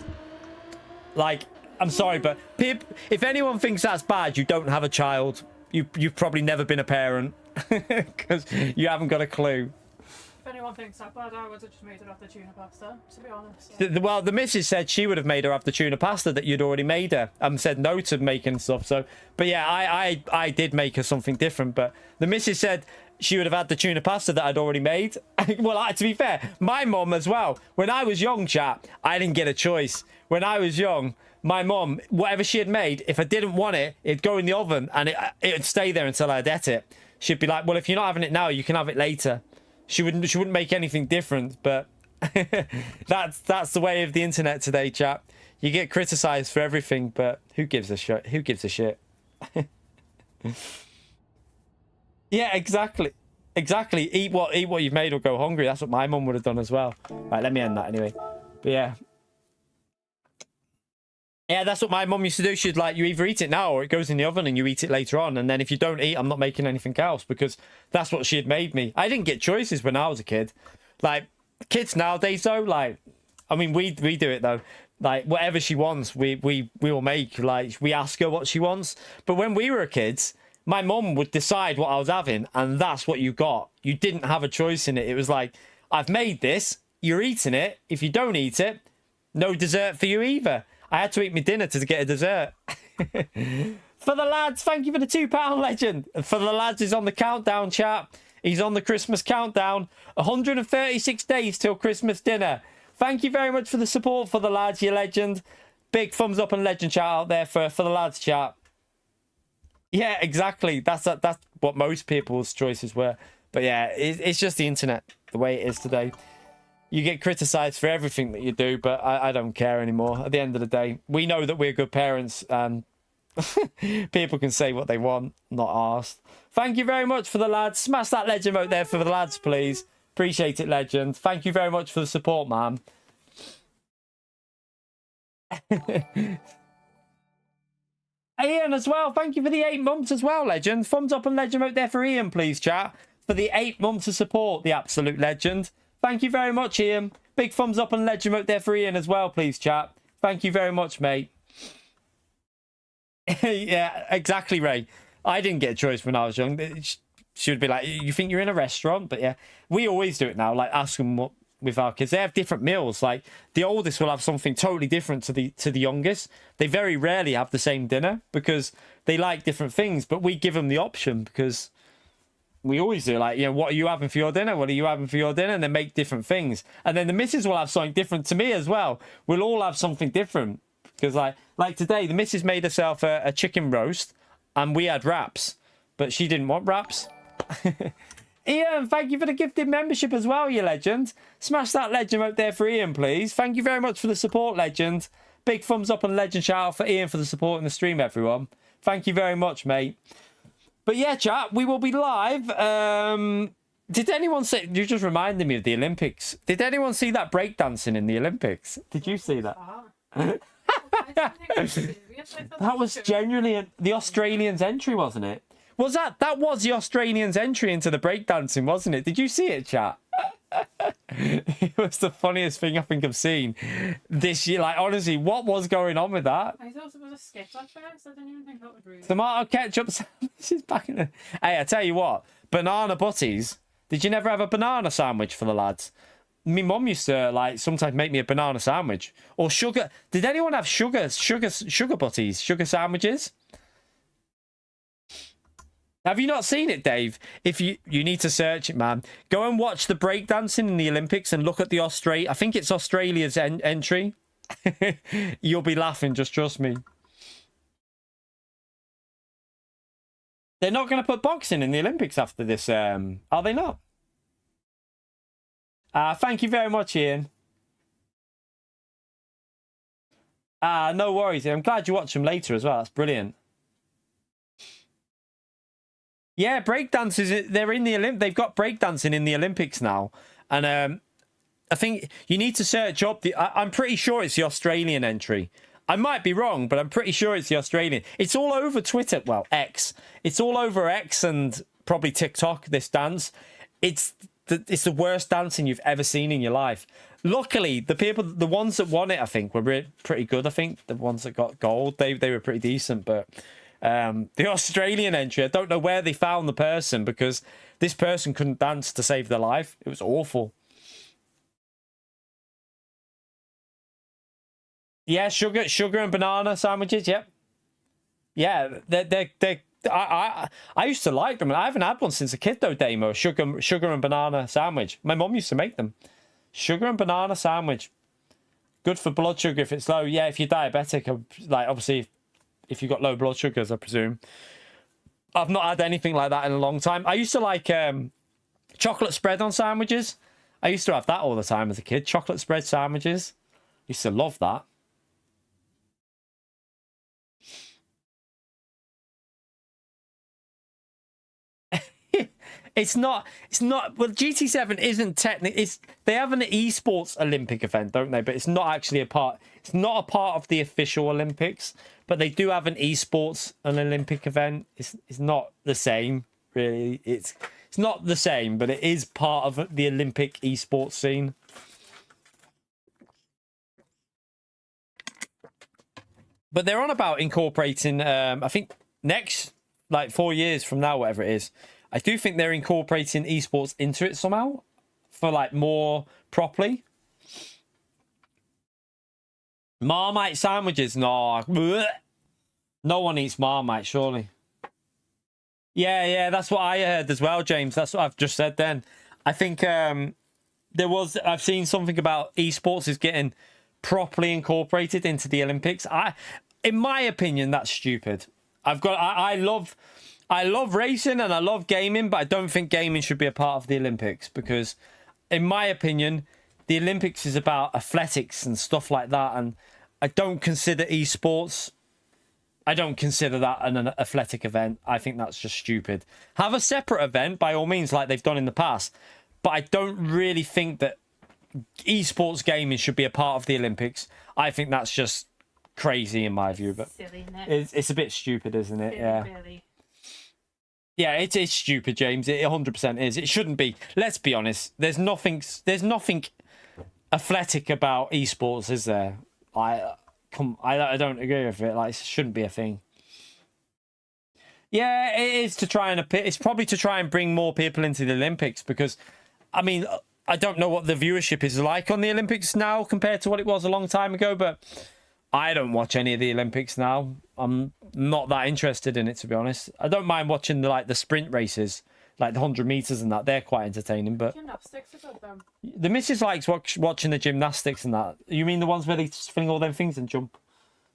Like, I'm sorry, but if anyone thinks that's bad, you don't have a child. You've probably never been a parent because you haven't got a clue. If anyone thinks that bad, I would have just made her have the tuna pasta, to be honest. Well, the missus said she would have made her have the tuna pasta that you'd already made her and said no to making stuff. So, but yeah, I did make her something different. But the missus said she would have had the tuna pasta that I'd already made. Well, to be fair, my mum as well. When I was young, chat, I didn't get a choice. When I was young, my mum, whatever she had made, if I didn't want it, it'd go in the oven and it'd stay there until I'd ate it. She'd be like, well, if you're not having it now, you can have it later. She wouldn't make anything different, but that's the way of the internet today, chat. You get criticized for everything, but who gives a shit? Who gives a shit? Yeah, exactly. Eat what you've made or go hungry. That's what my mum would have done as well. Right, let me end that anyway. But yeah. Yeah, that's what my mum used to do. She'd like, you either eat it now or it goes in the oven and you eat it later on. And then if you don't eat, I'm not making anything else because that's what she had made me. I didn't get choices when I was a kid. Like, kids nowadays, though, like, I mean, we do it, though. Like, whatever she wants, we will make. Like, we ask her what she wants. But when we were kids, my mum would decide what I was having and that's what you got. You didn't have a choice in it. It was like, I've made this, you're eating it. If you don't eat it, no dessert for you either. I had to eat my dinner to get a dessert. For the lads, thank you for the £2 legend. For the lads, he's on the countdown, chat. He's on the Christmas countdown. 136 days till Christmas dinner. Thank you very much for the support for the lads, you legend. Big thumbs up and legend chat out there for the lads, chat. Yeah, exactly. That's what most people's choices were. But yeah, it's just the internet, the way it is today. You get criticized for everything that you do, but I don't care anymore. At the end of the day, we know that we're good parents and people can say what they want, not asked. Thank you very much for the lads. Smash that legend out there for the lads, please. Appreciate it, legend. Thank you very much for the support, man. Ian as well. Thank you for the 8 months as well, legend. Thumbs up and legend out there for Ian, please, chat. For the 8 months of support, the absolute legend. Thank you very much, Ian. Big thumbs up and legend out there for Ian as well, please, chat. Thank you very much, mate. Yeah, exactly, Ray. I didn't get a choice when I was young. She would be like, you think you're in a restaurant? But yeah, we always do it now. Like, ask them what with our kids. They have different meals. Like, the oldest will have something totally different to the youngest. They very rarely have the same dinner because they like different things. But we give them the option because we always do, like, you know, what are you having for your dinner? What are you having for your dinner? And they make different things. And then the missus will have something different to me as well. We'll all have something different. Because, like today, the missus made herself a chicken roast and we had wraps. But she didn't want wraps. Ian, thank you for the gifted membership as well, you legend. Smash that legend out there for Ian, please. Thank you very much for the support, legend. Big thumbs up and legend shout out for Ian for the support in the stream, everyone. Thank you very much, mate. But yeah, chat, we will be live. Did anyone see... You just reminded me of the Olympics. Did anyone see that breakdancing in the Olympics? Did you see that? That was genuinely the Australians' entry, wasn't it? That was the Australians' entry into the breakdancing, wasn't it? Did you see it, chat? It was the funniest thing I think I've seen this year. Like, honestly, what was going on with that? I thought it was a skip at first. I didn't even think that would read. Tomato ketchup sandwiches back in the... Hey, I tell you what, banana butties. Did you never have a banana sandwich for the lads? My mum used to, like, sometimes make me a banana sandwich. Or sugar. Did anyone have sugar butties? Sugar sandwiches? Have you not seen it, Dave? If you need to search it, man. Go and watch the breakdancing in the Olympics and look at the I think it's Australia's entry. You'll be laughing, just trust me. They're not going to put boxing in the Olympics after this, are they not? Thank you very much, Ian. No worries. I'm glad you watch them later as well. That's brilliant. Yeah, breakdancers, they're in the They've got breakdancing in the Olympics now. And I think you need to search up I'm pretty sure it's the Australian entry. I might be wrong, but I'm pretty sure it's the Australian. It's all over Twitter. Well, X. It's all over X and probably TikTok, this dance. It's the worst dancing you've ever seen in your life. Luckily, the ones that won it, I think, were pretty good. I think the ones that got gold, they were pretty decent. But the Australian entry, I don't know where they found the person, because this person couldn't dance to save their life. It was awful. Yeah, sugar and banana sandwiches. Yep. Yeah, I used to like them. I haven't had one since a kid though, Damo. Sugar and banana sandwich. My mum used to make them. Sugar and banana sandwich. Good for blood sugar if it's low. Yeah, if you're diabetic, like obviously if you've got low blood sugars, I presume. I've not had anything like that in a long time. I used to like chocolate spread on sandwiches. I used to have that all the time as a kid. Chocolate spread sandwiches. Used to love that. It's not, well, GT7 isn't technically, they have an esports Olympic event, don't they? But it's not actually it's not a part of the official Olympics, but they do have an an Olympic event. It's not the same, really. It's not the same, but it is part of the Olympic esports scene. But they're on about incorporating, I think next, like 4 years from now, whatever it is, I do think they're incorporating esports into it somehow for like more properly. Marmite sandwiches, no. Bleh. No one eats Marmite, surely. Yeah, that's what I heard as well, James. That's what I've just said then. I think I've seen something about esports is getting properly incorporated into the Olympics. In my opinion, that's stupid. I love racing and I love gaming, but I don't think gaming should be a part of the Olympics because, in my opinion, the Olympics is about athletics and stuff like that, and I don't consider esports. I don't consider that an athletic event. I think that's just stupid. Have a separate event, by all means, like they've done in the past, but I don't really think that esports gaming should be a part of the Olympics. I think that's just crazy in my view, but silly, isn't it? It's a bit stupid, isn't it? Silly, yeah. Really. Yeah, it's stupid, James. It 100% is. It shouldn't be. Let's be honest. There's nothing athletic about esports, is there? I don't agree with it. Like, it shouldn't be a thing. Yeah, it is to try and it's probably to try and bring more people into the Olympics because, I mean, I don't know what the viewership is like on the Olympics now compared to what it was a long time ago, but I don't watch any of the Olympics now. I'm not that interested in it, to be honest. I don't mind watching the sprint races, like the 100 meters and that. They're quite entertaining, but Gymnastics are good though. the missus likes watching the gymnastics and that. You mean the ones where they fling all them things and jump?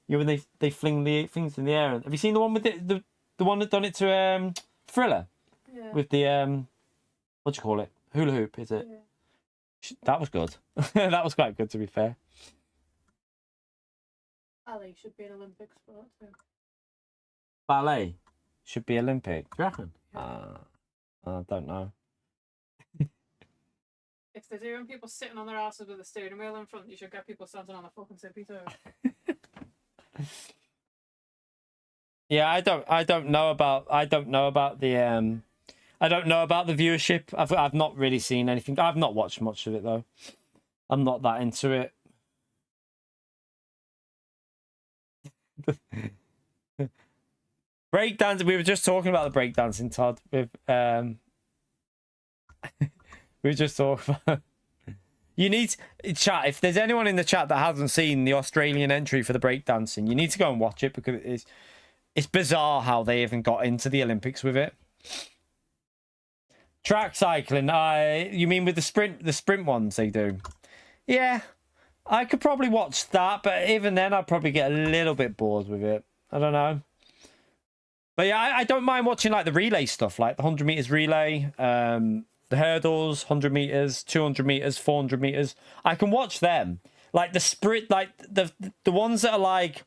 You know, when they fling the things in the air. Have you seen the one with the one that done it to Thriller? Yeah. With the what do you call it? Hula hoop, is it? Yeah. That was good. That was quite good, to be fair. Ballet should be an Olympic sport too. Ballet should be Olympic. Do you reckon? Yeah. I don't know. If they're doing people sitting on their asses with a steering wheel in front, you should get people standing on a fucking tippy toe. Yeah, I don't know about the I don't know about the viewership. I've not really seen anything. I've not watched much of it though. I'm not that into it. Breakdance. We were just talking about the breakdancing, Todd. With we were just talking about. You need chat. If there's anyone in the chat that hasn't seen the Australian entry for the breakdancing, you need to go and watch it because it's bizarre how they even got into the Olympics with it. Track cycling. You mean with the sprint ones they do? Yeah, I could probably watch that, but even then I'd probably get a little bit bored with it. I don't know. But yeah, I don't mind watching like the relay stuff, like the 100 meters relay, the hurdles, 100 meters, 200 meters, 400 meters. I can watch them. Like the sprint, like the ones that are like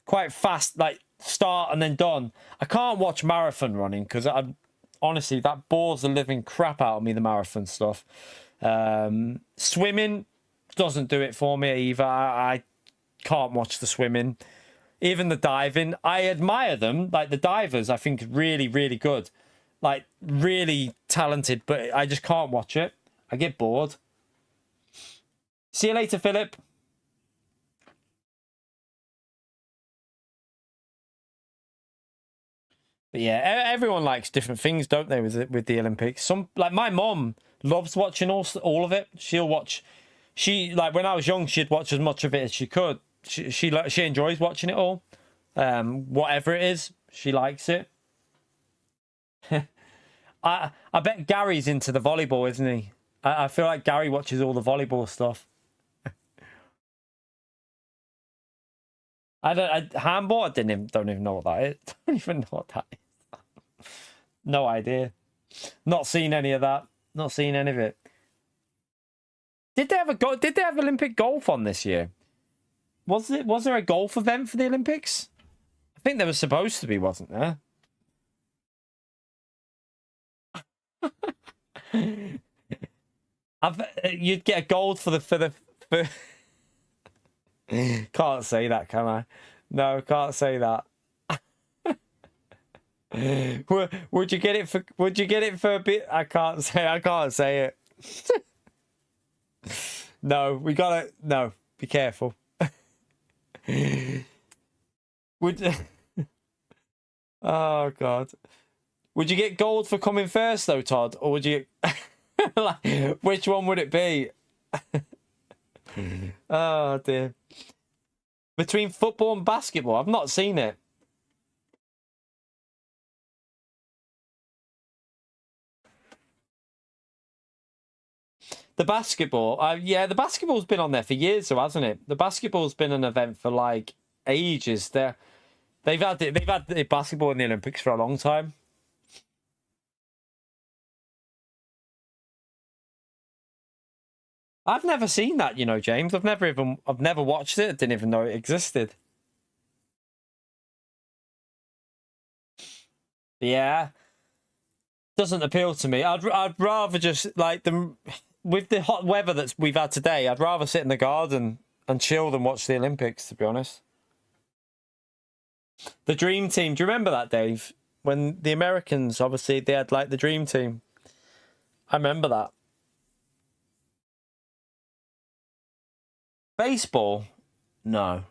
quite fast, like start and then done. I can't watch marathon running because honestly that bores the living crap out of me, the marathon stuff. Swimming doesn't do it for me either. I can't watch the swimming. Even the diving, I admire them. Like the divers, I think really, really good. Like really talented, but I just can't watch it. I get bored. See you later, Philip. But yeah, everyone likes different things, don't they, with the Olympics? Some, like my mom loves watching all of it. She'll watch. She, like when I was young, she'd watch as much of it as she could. She enjoys watching it all. Whatever it is, she likes it. I bet Gary's into the volleyball, isn't he? I feel like Gary watches all the volleyball stuff. Handball. I don't even know what that is. Don't even know what that is. No idea. Not seen any of that. Not seen any of it. Did they have Olympic golf on this year? Was there a golf event for the Olympics? I think there was supposed to be, wasn't there? You'd get a gold for Can't say that, can I? No, can't say that. Would you get it for a bit? I can't say it. No, no, be careful. Oh god. Would you get gold for coming first though, Todd? Or would you like, which one would it be? Oh dear. Between football and basketball, I've not seen it. The basketball, yeah, the basketball's been on there for years, though, hasn't it? The basketball's been an event for like ages. They've had the basketball in the Olympics for a long time. I've never seen that, James. I've never watched it. I didn't even know it existed. Yeah, doesn't appeal to me. I'd rather just like with the hot weather that we've had today. I'd rather sit in the garden and chill than watch the Olympics. To be honest, the Dream Team. Do you remember that, Dave? When the Americans, obviously, they had like the Dream Team. I remember that. Baseball? No.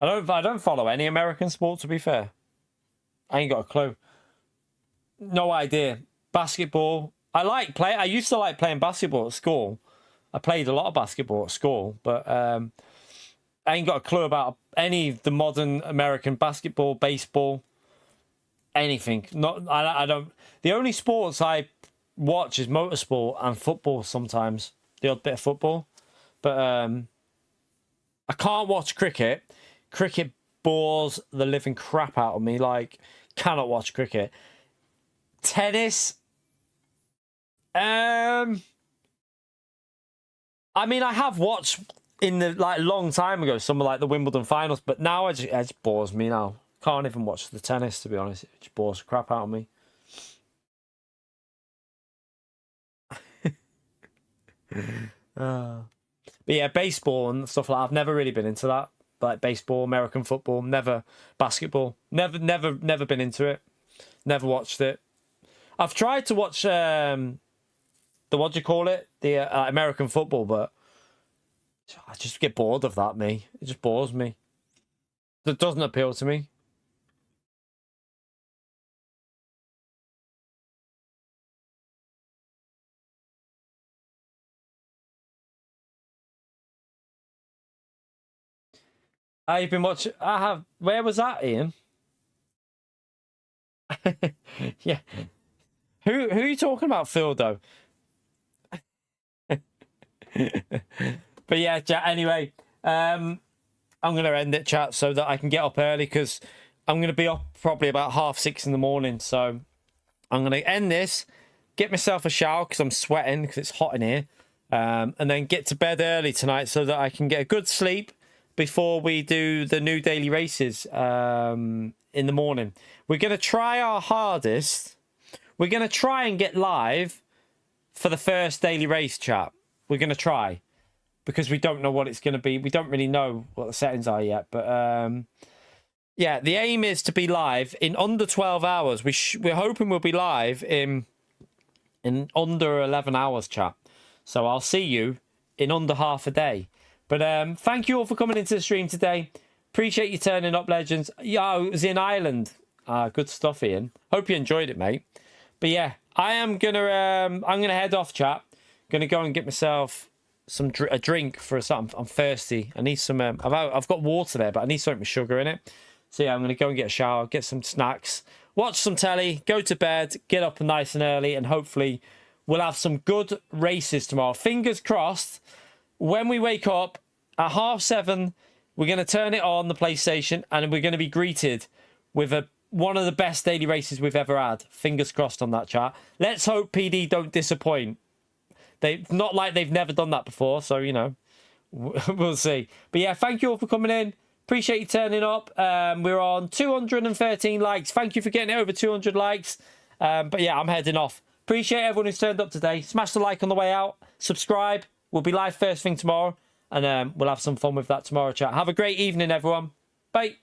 I don't follow any American sport, to be fair. I ain't got a clue. No idea. Basketball. I used to like playing basketball at school. I played a lot of basketball at school, but I ain't got a clue about any of the modern American basketball, baseball, anything. I don't. The only sports I watch is motorsport and football sometimes. The odd bit of football. But I can't watch cricket. Cricket bores the living crap out of me. Like, cannot watch cricket. Tennis. I mean, I have watched in the long time ago some of the Wimbledon finals, but now it just bores me now. Can't even watch the tennis, to be honest. It just bores the crap out of me. But yeah, baseball and stuff like that, I've never really been into that. like baseball, American football, never basketball. Never been into it. Never watched it. I've tried to watch the what do you call it? The American football, but I just get bored of that, me. It just bores me. It doesn't appeal to me. I've been watching. I have. Where was that, Ian? Yeah. Who are you talking about, Phil? Though. But yeah, chat. Anyway, I'm gonna end it, chat, so that I can get up early because I'm gonna be up probably about 6:30 in the morning. So I'm gonna end this, get myself a shower because I'm sweating because it's hot in here, and then get to bed early tonight so that I can get a good sleep before we do the new daily races in the morning. We're going to try our hardest. We're going to try and get live for the first daily race, chat. We're going to try because we don't know what it's going to be. We don't really know what the settings are yet. But yeah, the aim is to be live in under 12 hours. We're hoping we'll be live in under 11 hours, chat. So I'll see you in under half a day. But thank you all for coming into the stream today. Appreciate you turning up, legends. Yeah, it was in Ireland. Good stuff, Ian. Hope you enjoyed it, mate. But yeah, I'm gonna head off, chat. Gonna go and get myself a drink for something. I'm thirsty. I need some. I've got water there, but I need something with sugar in it. So yeah, I'm gonna go and get a shower, get some snacks, watch some telly, go to bed, get up nice and early, and hopefully we'll have some good races tomorrow. Fingers crossed. When we wake up at 7:30, we're going to turn it on, the PlayStation, and we're going to be greeted with one of the best daily races we've ever had. Fingers crossed on that, chat. Let's hope PD don't disappoint. Not like they've never done that before, so, you know, we'll see. But yeah, thank you all for coming in. Appreciate you turning up. We're on 213 likes. Thank you for getting it over 200 likes. But yeah, I'm heading off. Appreciate everyone who's turned up today. Smash the like on the way out. Subscribe. We'll be live first thing tomorrow, and we'll have some fun with that tomorrow, chat. Have a great evening, everyone. Bye.